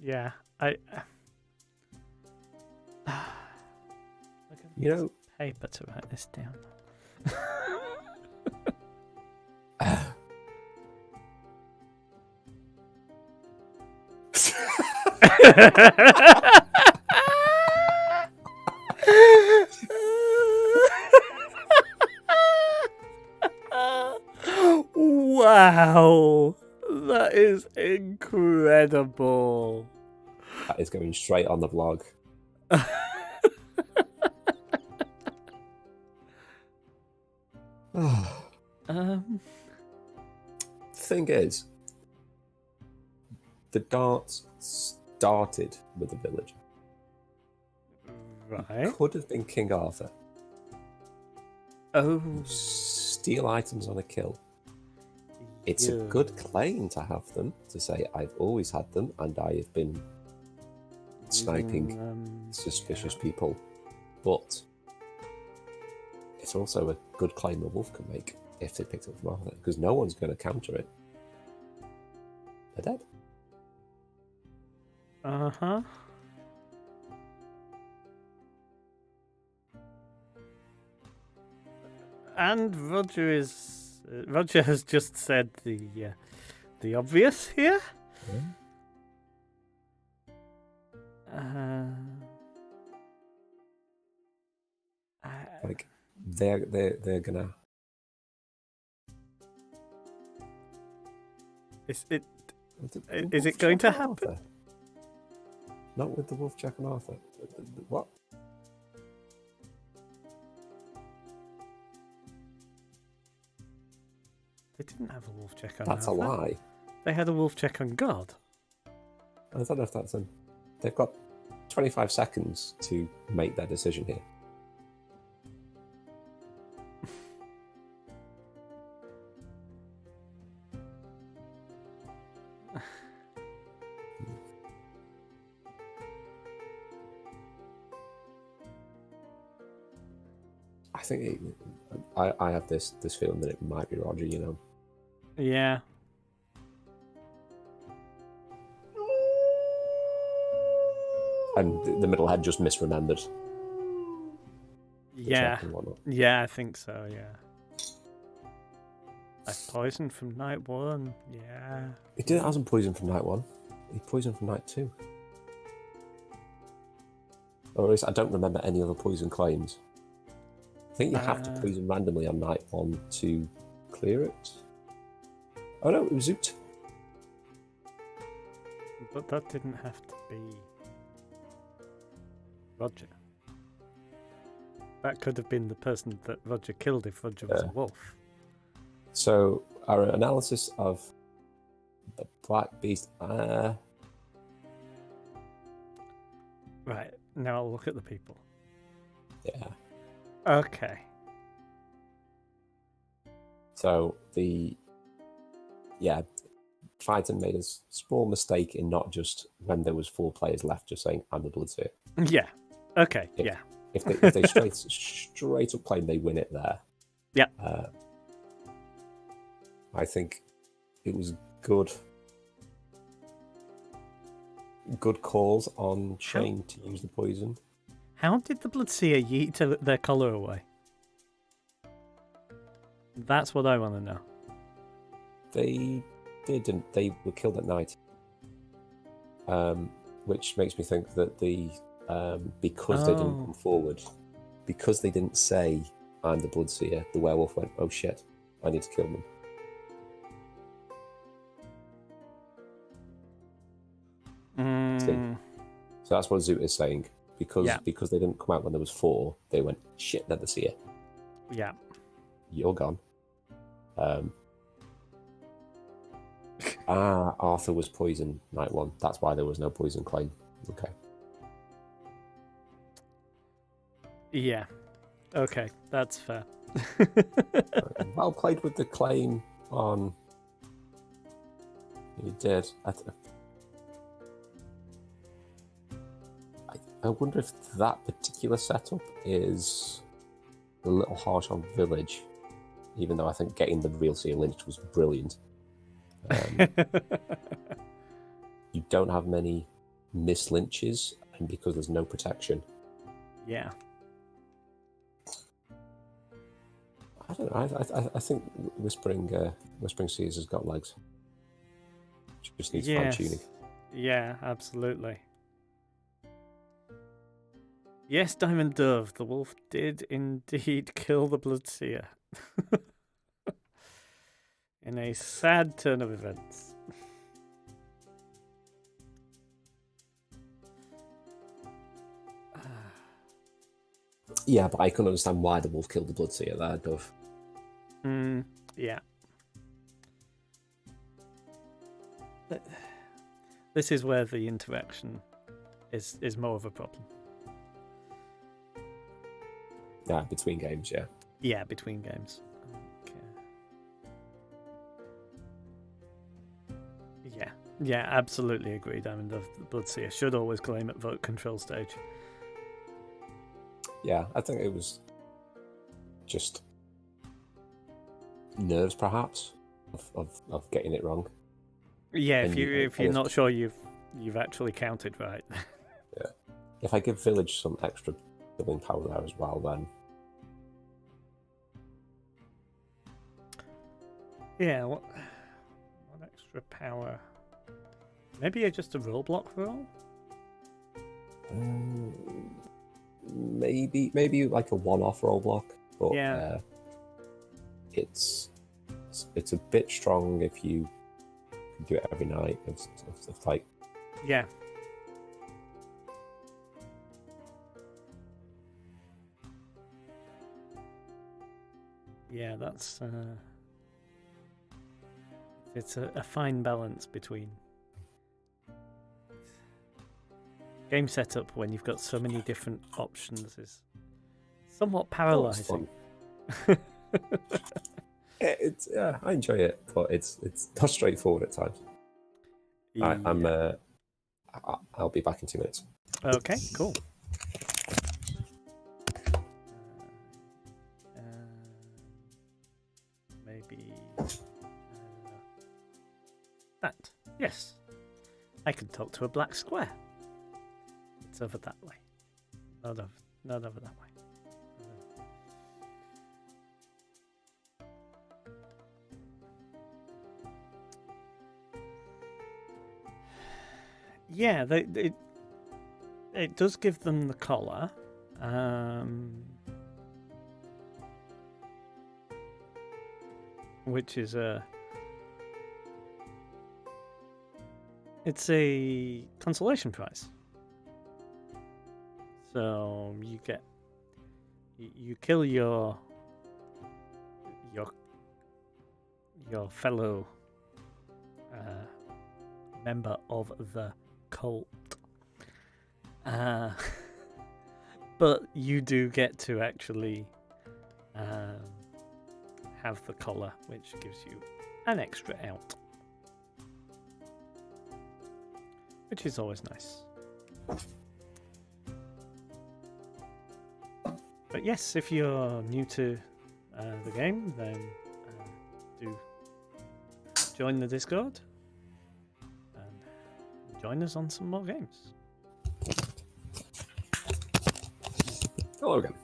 Yeah, I. Look at You know, paper to write this down. Wow, that is incredible. that is going straight on the blog. Thing is, the darts started with a villager. Right. Could have been King Arthur. Oh, Steal items on a kill. It's a good claim to have them, to say I've always had them and I have been sniping suspicious people. But it's also a good claim a wolf can make if they picked it up from Arthur, because no one's going to counter it. They're dead. Uh-huh. And Roger has just said the obvious here. Like they're gonna. Is it going to happen? Arthur? Not with the wolf Jack and Arthur. What? They didn't have a wolf check on That's a Arthur. lie. They had a wolf check on God. I don't know if that's them. They've got 25 seconds to make their decision here. think I have this feeling that it might be Roger. You know. Yeah. And the middle head just misremembered. Yeah. And whatnot. Yeah, I think so, yeah. I poisoned from night 1, yeah. He hasn't poisoned from night 1. He poisoned from night 2. Or at least I don't remember any other poison claims. I think you have to poison randomly on night 1 to clear it. Oh no, it was Zoot. But that didn't have to be Roger. That could have been the person that Roger killed if Roger was a wolf. So, our analysis of the Black Beast... Right, now I'll look at the people. Yeah. Okay. So, Triton made a small mistake in not just, when there was 4 players left, just saying, I'm the Bloodseer. Yeah. Okay, yeah. If they straight up claim they win it there. Yeah. I think it was good calls on Shane to use the poison. How did the Bloodseer yeet their collar away? That's what I want to know. They didn't. They were killed at night. Which makes me think that because they didn't come forward, because they didn't say, I'm the Bloodseer, the werewolf went, oh shit, I need to kill them. So that's what Zoot is saying. Because they didn't come out when there was 4, they went, shit, they're the seer. Yeah. You're gone. Arthur was poisoned night 1. That's why there was no poison claim. Okay. Yeah. Okay, that's fair. Well played with the claim on... You did. I wonder if that particular setup is a little harsh on Village, even though I think getting the real seer lynched was brilliant. You don't have many mislynches, and because there's no protection. Yeah. I don't know. I think Whispering Seers has got legs. Just needs fine-tuning. Yeah, absolutely. Yes, Diamond Dove, the wolf did indeed kill the Bloodseer. In a sad turn of events. Yeah, but I can understand why the wolf killed the Bloodseer there, Dove. Yeah. This is where the interaction is more of a problem. Yeah, between games, yeah. Yeah, between games. Okay. Yeah, absolutely agree, Diamond Dove. The Bloodseer should always claim at vote control stage. Yeah, I think it was just nerves, perhaps, of getting it wrong. Yeah, if you're not sure you've actually counted right. Yeah. If I give Village some extra killing power there as well, then. Yeah, what extra power? Maybe just a roadblock roll? Maybe like a one-off roadblock, but yeah. It's a bit strong if you do it every night. It's like yeah. Yeah, that's it's a fine balance between game setup when you've got so many different options is somewhat paralyzing. I enjoy it, but it's not straightforward at times. Yeah. I'll be back in 2 minutes. Okay, cool. Yes. I can talk to a black square. It's over that way. Not over that way. Yeah, it does give them the collar. Which is it's a consolation prize. So you kill your fellow member of the cult, but you do get to actually have the collar, which gives you an extra out, which is always nice. But yes, if you're new to the game, then do join the Discord and join us on some more games. Hello again.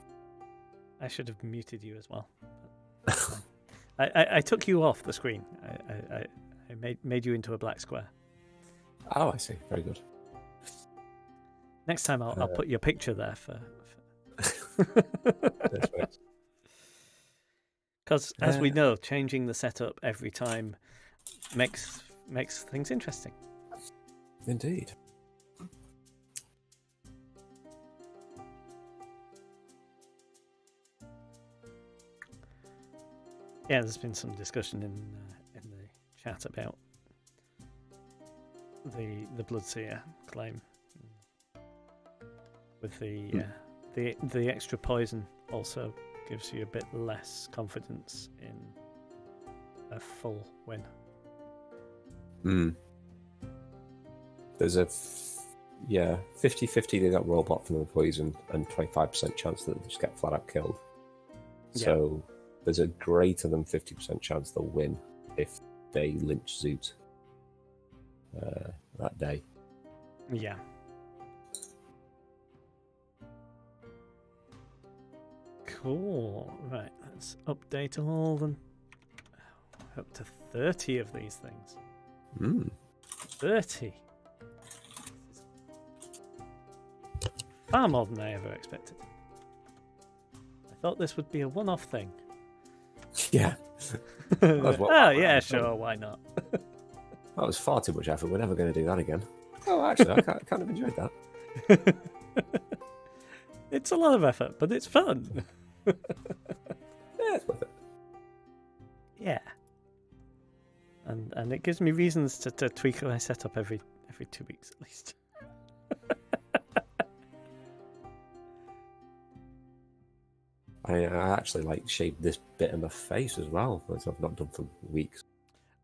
I should have muted you as well. I took you off the screen. I made you into a black square. Oh, I see. Very good. Next time I'll put your picture there for... Because as we know, changing the setup every time makes things interesting. Indeed. Yeah, there's been some discussion in the chat about the Bloodseer claim with the extra poison also gives you a bit less confidence in a full win. There's a 50-50 they got robot from the poison and 25% chance that they just get flat out killed. So there's a greater than 50% chance they'll win if they lynch Zoot that day. Yeah. Cool. Right, let's update all them. Up to 30 of these things. 30. Far more than I ever expected. I thought this would be a one-off thing. Yeah. Yeah, sure, why not? That was far too much effort. We're never going to do that again. Oh, actually, I kind of enjoyed that. It's a lot of effort, but it's fun. Yeah, it's worth it. Yeah. And it gives me reasons to tweak my setup every 2 weeks at least. I actually shaved this bit of my face as well, which I've not done for weeks.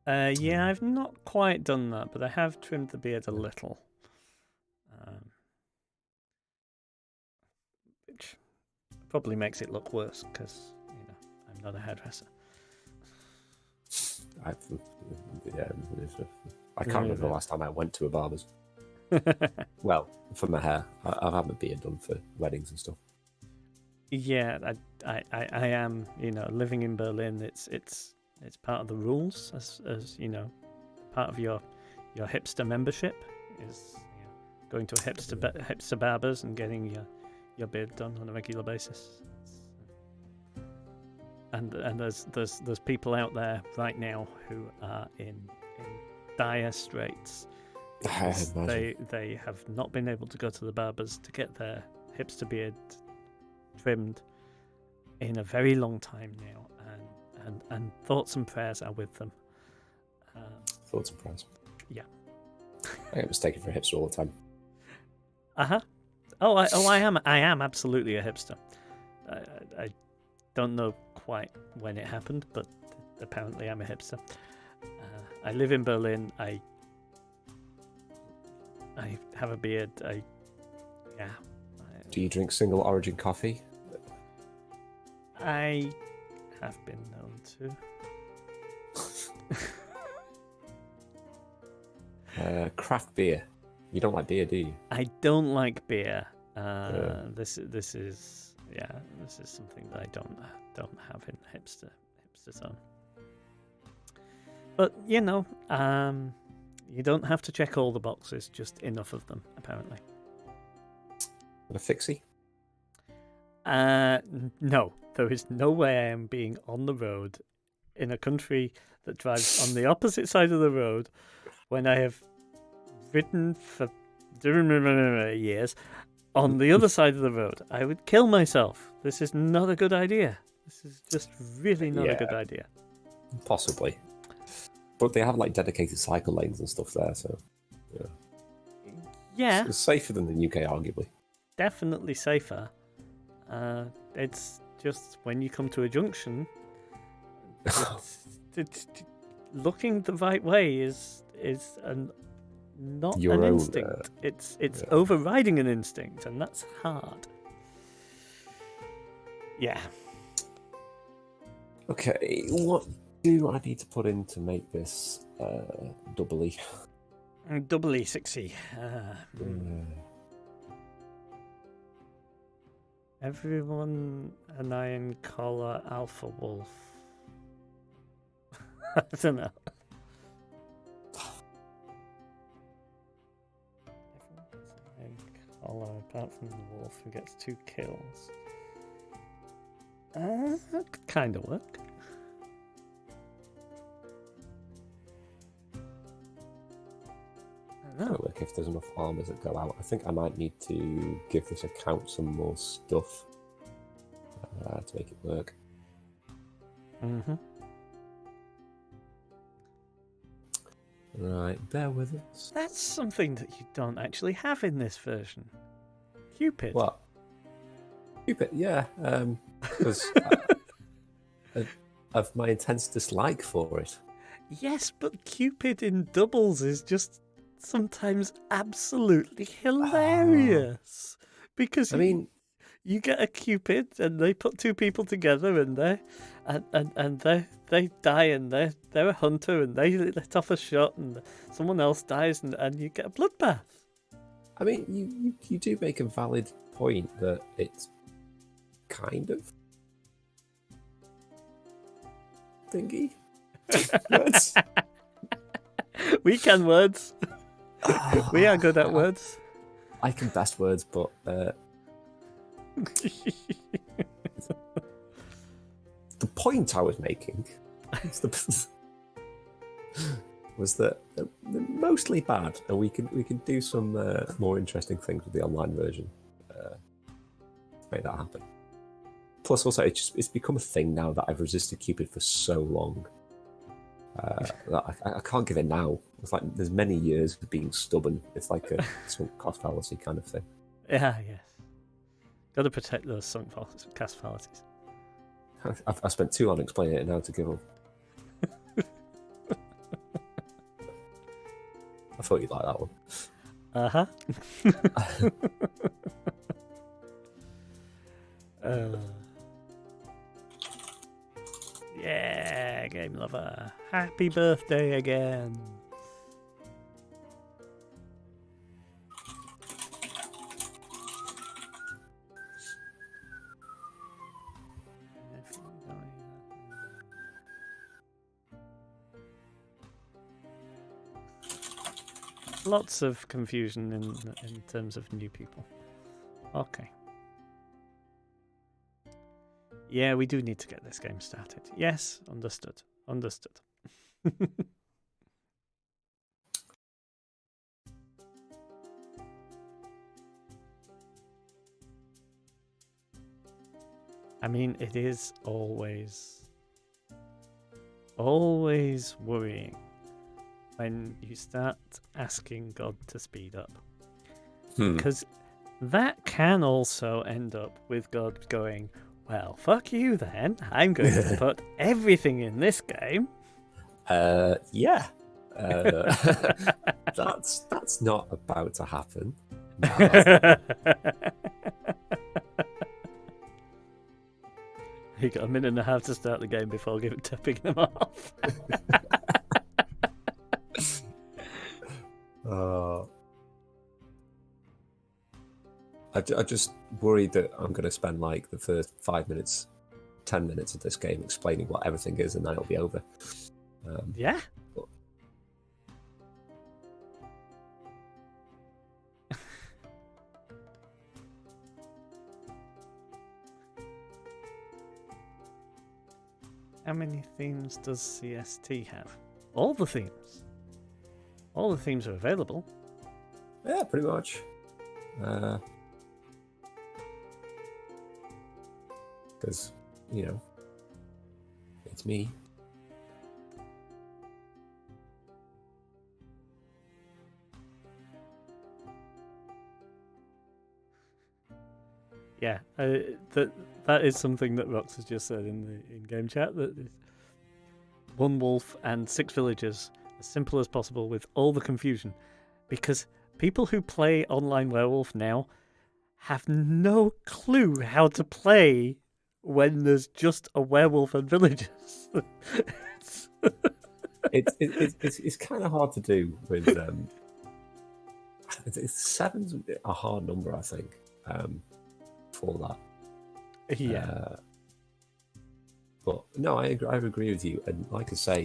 Yeah, I've not quite done that, but I have trimmed the beard a little. Which probably makes it look worse because, I'm not a hairdresser. I can't remember the last time I went to a barber's. Well, for my hair. I've had my beard done for weddings and stuff. Yeah, I am, living in Berlin. It's part of the rules, as part of your hipster membership is going to a hipster barbers and getting your beard done on a regular basis. And there's people out there right now who are in dire straits. They have not been able to go to the barbers to get their hipster beard trimmed in a very long time now, and thoughts and prayers are with them. Thoughts and prayers. Yeah. I get mistaken for a hipster all the time. I am absolutely a hipster. I don't know quite when it happened, but apparently I'm a hipster. I live in Berlin. I have a beard. Do you drink single origin coffee? I have been known to. Craft beer. You don't like beer, do you? I don't like beer. This is something that I don't have in hipster zone. But you don't have to check all the boxes, just enough of them, apparently. A fixie? No, there is no way I am being on the road in a country that drives on the opposite side of the road when I have ridden for years on the other side of the road. I would kill myself. This is not a good idea. This is just really not a good idea. Possibly. But they have like dedicated cycle lanes and stuff there, so yeah. It's safer than the UK, arguably. Definitely safer. It's just when you come to a junction, looking the right way is not Your an own, instinct. It's overriding an instinct, and that's hard. Yeah. Okay, what do I need to put in to make this doubly? Doubly 60. Everyone an Iron Collar Alpha Wolf. I don't know. Everyone gets an Iron Collar apart from the wolf who gets 2 kills. That could kind of work. I don't know. Work if there's enough armors that go out. I think I might need to give this account some more stuff to make it work. Mm-hmm. Right, bear with us. That's something that you don't actually have in this version. Cupid. What? Cupid, yeah. Because of my intense dislike for it. Yes, but Cupid in doubles is just sometimes absolutely hilarious. Because you get a Cupid and they put 2 people together and they die and they're a hunter and they let off a shot and someone else dies and you get a bloodbath. I mean, you do make a valid point that it's kind of thingy. Words. We can words. We are good at words. I can best words, but the point I was making was that they're mostly bad, and we can do some more interesting things with the online version to make that happen. Plus, also, it's become a thing now that I've resisted Cupid for so long that I can't give it now. It's like there's many years of being stubborn. It's like a sunk cost fallacy kind of thing. Yeah, yes. Got to protect those sunk cost fallacies. I've spent too long explaining it now to give up. I thought you'd like that one. Uh-huh. Yeah, game lover. Happy birthday again. Lots of confusion in terms of new people. Okay. Yeah, we do need to get this game started. Yes, understood. Understood. I mean, it is always worrying when you start asking God to speed up. Because that can also end up with God going, well, fuck you then. I'm going to put everything in this game. Yeah. That's not about to happen. No, You got a minute and a half to start the game before tipping them off. I just worried that I'm going to spend like the first 5 minutes, 10 minutes of this game explaining what everything is, and then it'll be over. Yeah. But... How many themes does CST have? All the themes. All the themes are available. Yeah, pretty much. Because, it's me. Yeah, that is something that Rox has just said in the in-game chat. That one wolf and 6 villagers, as simple as possible, with all the confusion, because people who play online werewolf now have no clue how to play when there's just a werewolf and villagers. It's kind of hard to do with. Seven's a hard number, I think, for that. Yeah. But no, I agree with you. And like I say,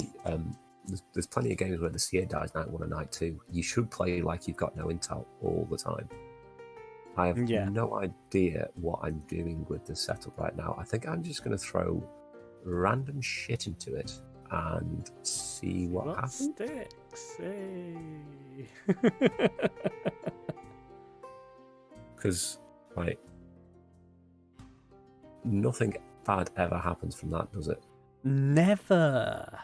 there's plenty of games where the Seer dies night 1 and night 2. You should play like you've got no intel all the time. I have no idea what I'm doing with the setup right now. I think I'm just going to throw random shit into it and see what happens. Sticks, hey. Because, like, nothing bad ever happens from that, does it? Never.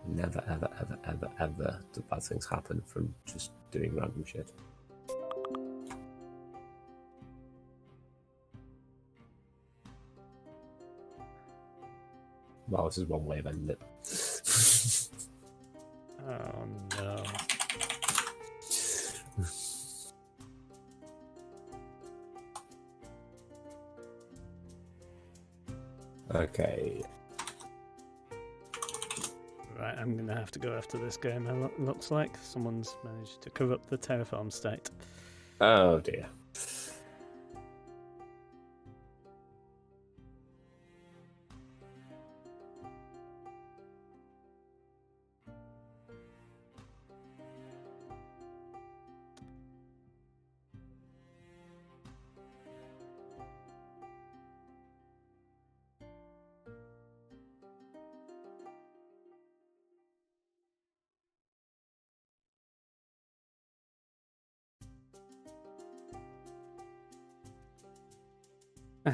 Never, ever, ever, ever, ever do bad things happen from just doing random shit. Well, this is one way of ending it. Oh no. Okay. Right, I'm going to have to go after this game. It looks like someone's managed to corrupt the Terraform state. Oh dear.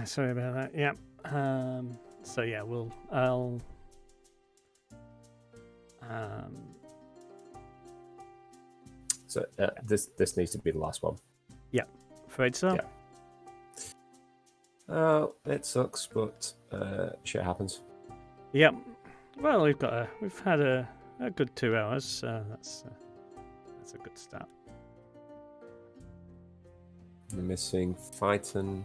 Sorry about that. Yeah. So yeah, I'll. So this needs to be the last one. Yeah, afraid so. Yeah. It sucks, but shit happens. Yep. Well, we've had a good 2 hours. That's a good start. We're missing Phyton.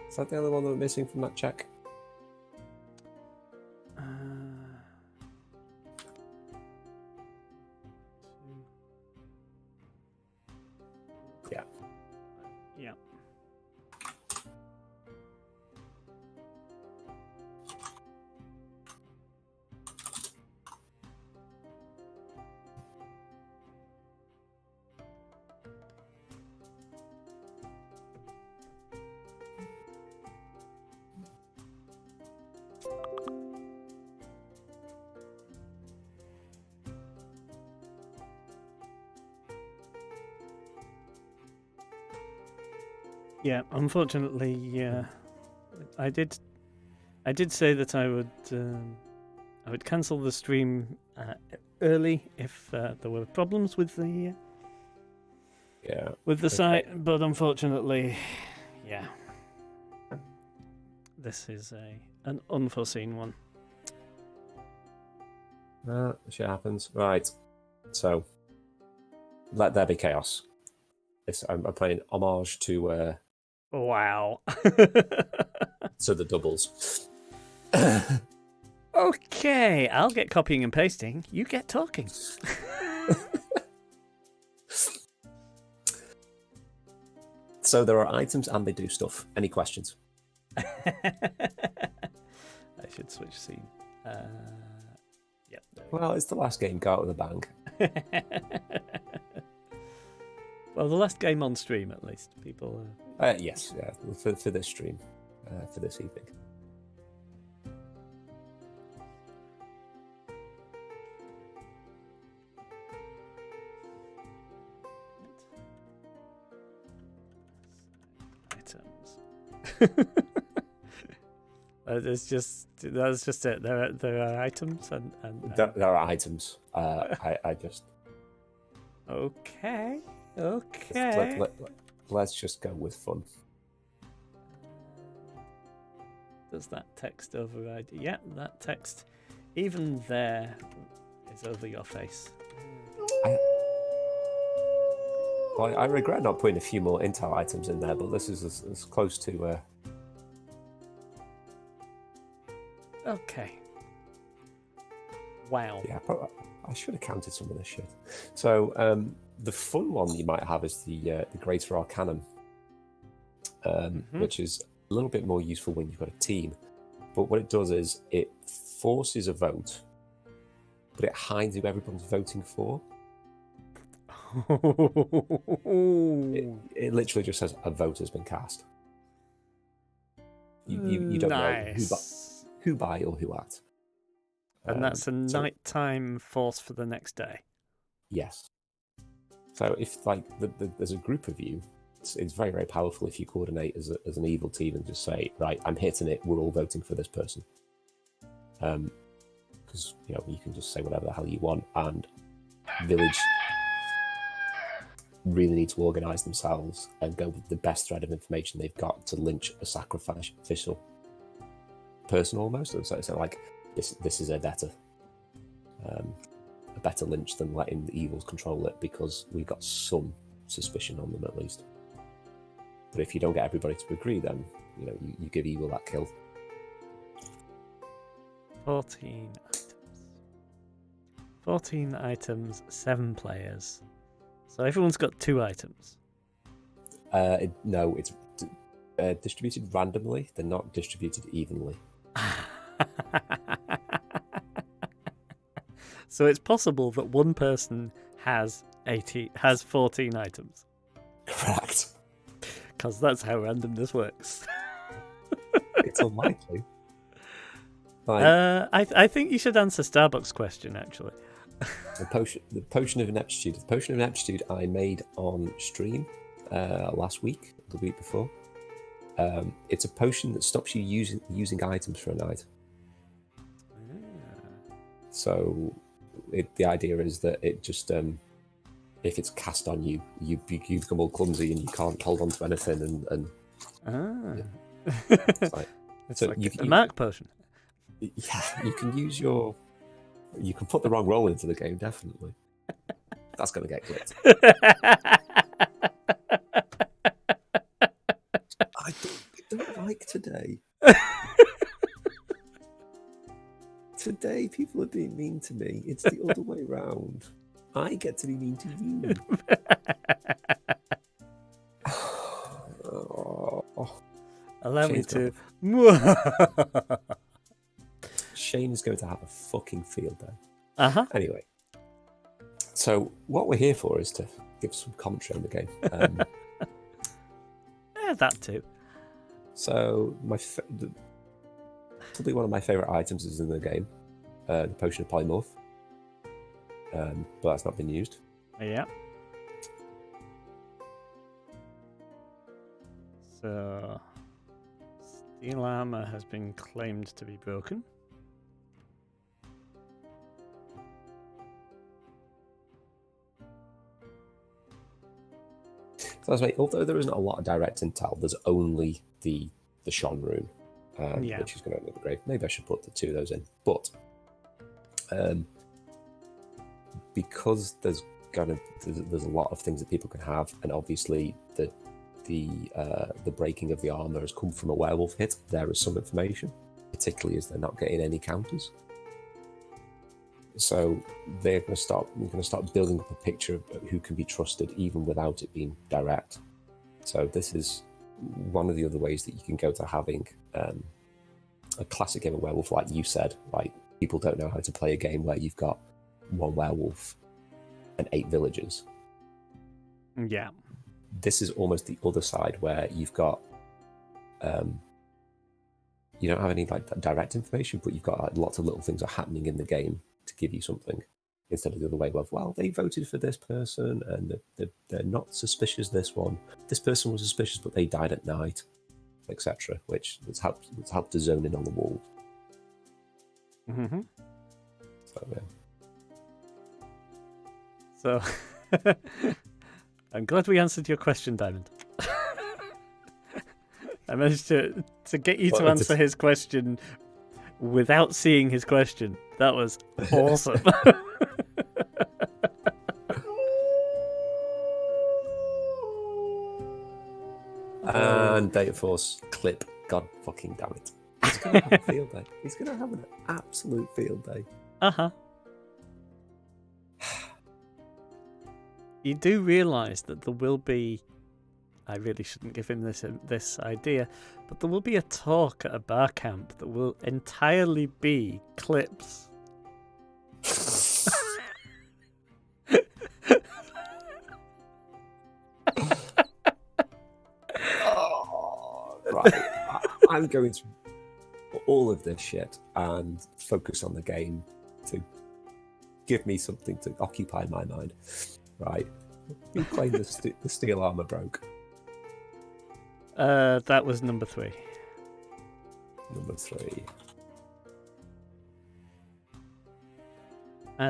Is that the other one that we're missing from that check? Yeah. Yeah. Yeah, unfortunately, I did say that I would cancel the stream early if there were problems with the site, but unfortunately, yeah, this is an unforeseen one. Shit happens. Right. So, let there be chaos. I'm playing homage to. Wow. So the doubles. Okay, I'll get copying and pasting. You get talking. So there are items and they do stuff. Any questions? I should switch scene. Yep. Well, it's the last game. Go out with a bang. Well, the last game on stream, at least. People. Yes, yeah, for this stream, for this evening. Items. That's just it. There are items and There are items. I just okay. Let's just go with fun. Does that text override? Yeah, that text, even there, is over your face. I regret not putting a few more intel items in there, but this is as close to. Okay. Wow. Yeah, I should have counted some of this shit. So the fun one you might have is the Greater Arcanum, which is a little bit more useful when you've got a team. But what it does is it forces a vote, but it hides who everyone's voting for. It literally just says a vote has been cast. You don't know who by or who at. And that's a nighttime force for the next day. Yes. So if there's a group of you, it's very, very powerful if you coordinate as an evil team and just say, right, I'm hitting it, we're all voting for this person. Because you can just say whatever the hell you want, and village really need to organise themselves and go with the best thread of information they've got to lynch a sacrificial person almost. So like this is a better lynch than letting the evils control it, because we've got some suspicion on them at least. But if you don't get everybody to agree, then you give evil that kill. 14 items. 14 items, 7 players. So everyone's got 2 items. No, it's distributed randomly. They're not distributed evenly. So it's possible that one person has 14 items. Correct. Because that's how randomness works. It's unlikely. I think you should answer Starbucks' question, actually. The potion of ineptitude. The potion of ineptitude I made on stream last week, the week before. It's a potion that stops you using items for a night. So the idea is that it just if it's cast on you, you become all clumsy and you can't hold on to anything. It's like a Mark potion. Yeah, you can use your. You can put the wrong role into the game, definitely. That's going to get clipped. I don't like today. Today, people are being mean to me. It's the other way round. I get to be mean to you. Allow me to. Shane is going to have a fucking field day. Anyway. So what we're here for is to give some commentary on the game. Yeah, that too. So probably one of my favourite items is in the game, the Potion of Polymorph. But that's not been used. Yeah. So steel armor has been claimed to be broken. So although there isn't a lot of direct intel, there's only the Sean rune, which is going to end up great. Maybe I should put the 2 of those in. But because there's a lot of things that people can have, and obviously the breaking of the armor has come from a werewolf hit, there is some information, particularly as they're not getting any counters. So they're going to start. You're going to start building up a picture of who can be trusted, even without it being direct. So this is one of the other ways that you can go to having a classic game of werewolf, like you said. Like, people don't know how to play a game where you've got one werewolf and 8 villagers. Yeah. This is almost the other side, where you've got you don't have any like direct information, but you've got like, lots of little things are happening in the game to give you something, instead of the other way of, well, they voted for this person and they're not suspicious. This person was suspicious, but they died at night, etc. Which has helped to zone in on the wall. Mm-hmm. So yeah. So I'm glad we answered your question, Diamond. I managed to get you to answer his question without seeing his question. That was awesome. And Data Force clip. God fucking damn it. He's going to have a field day. He's going to have an absolute field day. Uh-huh. You do realise that there will be... I really shouldn't give him this idea, but there will be a talk at a bar camp that will entirely be clips. Right. I'm going to all of this shit and focus on the game to give me something to occupy my mind. Right. Who claimed the steel armor broke? That was number 3. Number 3.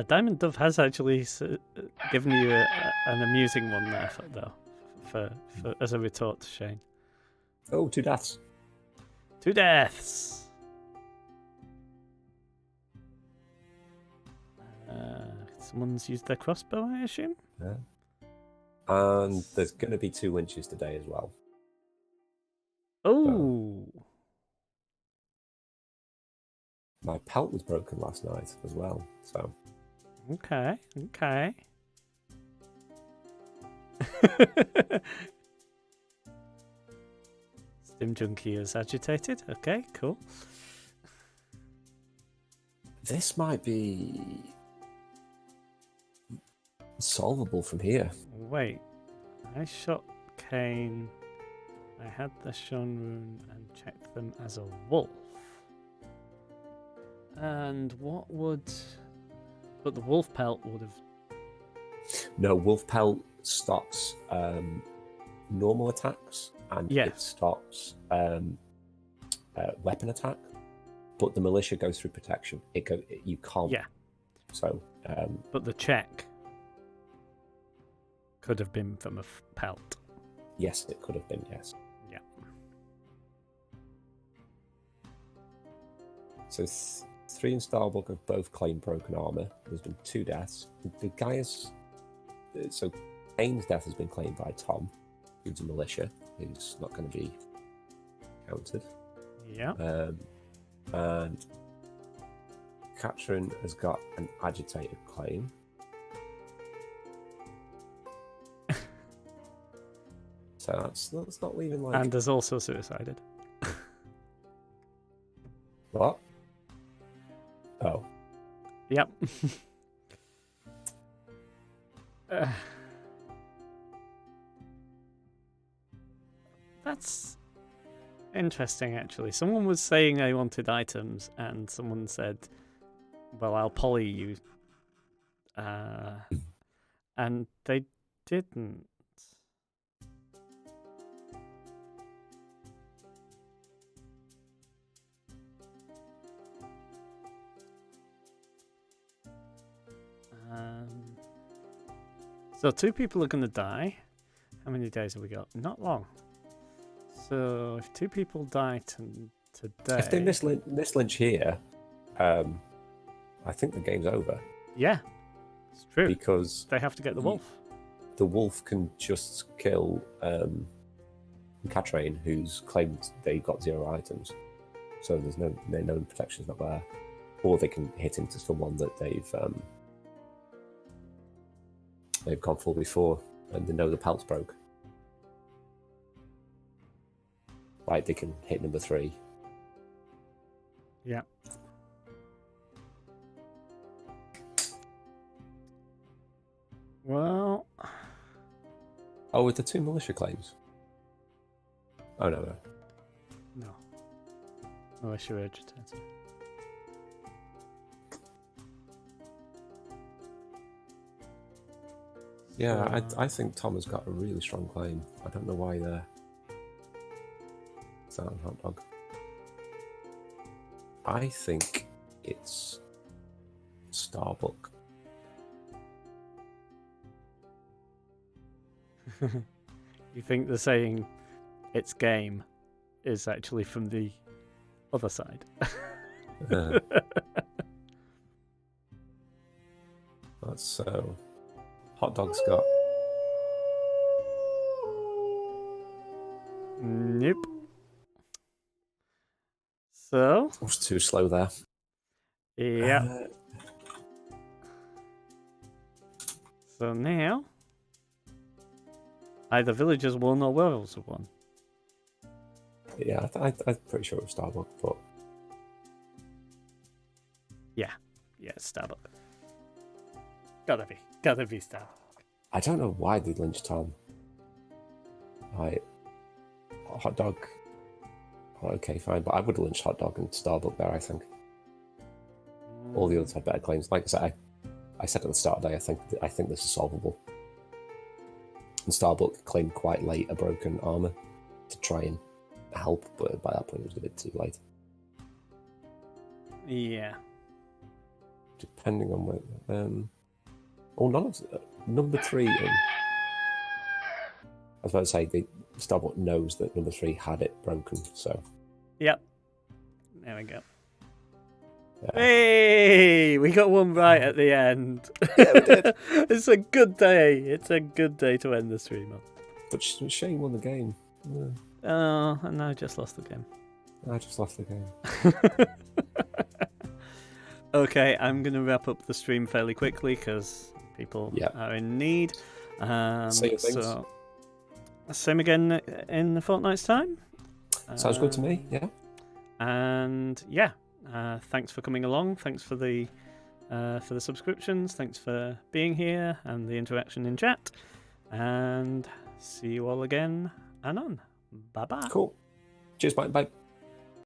Diamond Dove has actually given you an amusing one there, for as a retort to Shane. Oh, 2 deaths. 2 deaths. Someone's used their crossbow, I assume? Yeah. And there's going to be 2 winches today as well. Oh. My pelt was broken last night as well, so... Okay. Stim Junkie is agitated. Okay, cool. This might be solvable from here. Wait. I shot Kane. I had the Shon rune and checked them as a wolf. And what would... But the wolf pelt would have... No, wolf pelt stops normal attacks, and it stops weapon attack. But the militia goes through protection. You can't. Yeah. So. But the check could have been from a pelt. Yes, it could have been. Yes. Yeah. So 3 in Starbuck have both claimed broken armor. There's been 2 deaths. The guy is... So Kane's death has been claimed by Tom, who's a militia, who's not going to be counted. Yeah. And Katrin has got an agitated claim. So that's not leaving like... And there's also suicided. What? Oh. Yep. That's interesting, actually. Someone was saying I wanted items, and someone said, well, I'll poly you. And they didn't. So 2 people are going to die. How many days have we got? Not long. So if 2 people die today... If they miss Lynch here, I think the game's over. Yeah, it's true. Because... they have to get the wolf. The wolf can just kill Katrin, who's claimed they got 0 items. So there's no protection's not there. or they can hit into someone that they've gone for before, and they know the pelt's broke. Like, they can hit number 3. Yeah. Well. Oh, with the 2 militia claims? Oh, no. No. Militia agitator. Yeah, I think Tom has got a really strong claim. I don't know why they're... Is that on Hot Dog? I think it's Starbuck. You think the saying "it's game" is actually from the other side? That's so. Hot Dog's got. Nope. So. I was too slow there. Yeah. So now, either villagers won or werewolves have won. Yeah, I'm pretty sure it was Starbuck, but yeah, it's Starbuck. Gotta be Starbuck. I don't know why they lynched Tom. Like, Hot Dog. Okay, fine, but I would have lynched Hot Dog and Starbuck there. I think all the others had better claims. Like I said, I said at the start of the day, I think this is solvable. And Starbuck claimed quite late a broken armor to try and help, but by that point it was a bit too late. Yeah. Depending on where. None of number 3. I was about to say Starbuck knows that number 3 had it broken, so. Yep. There we go. Hey, we got one right at the end. Yeah, we did. It's a good day. It's a good day to end the stream on. But Shane won the game. Yeah. Oh, and I just lost the game. I just lost the game. Okay, I'm going to wrap up the stream fairly quickly because people are in need. So, same again in a fortnight's time. Sounds good to me, yeah. And yeah, thanks for coming along. Thanks for the subscriptions. Thanks for being here and the interaction in chat. And see you all again anon. Bye bye. Cool. Cheers, bye.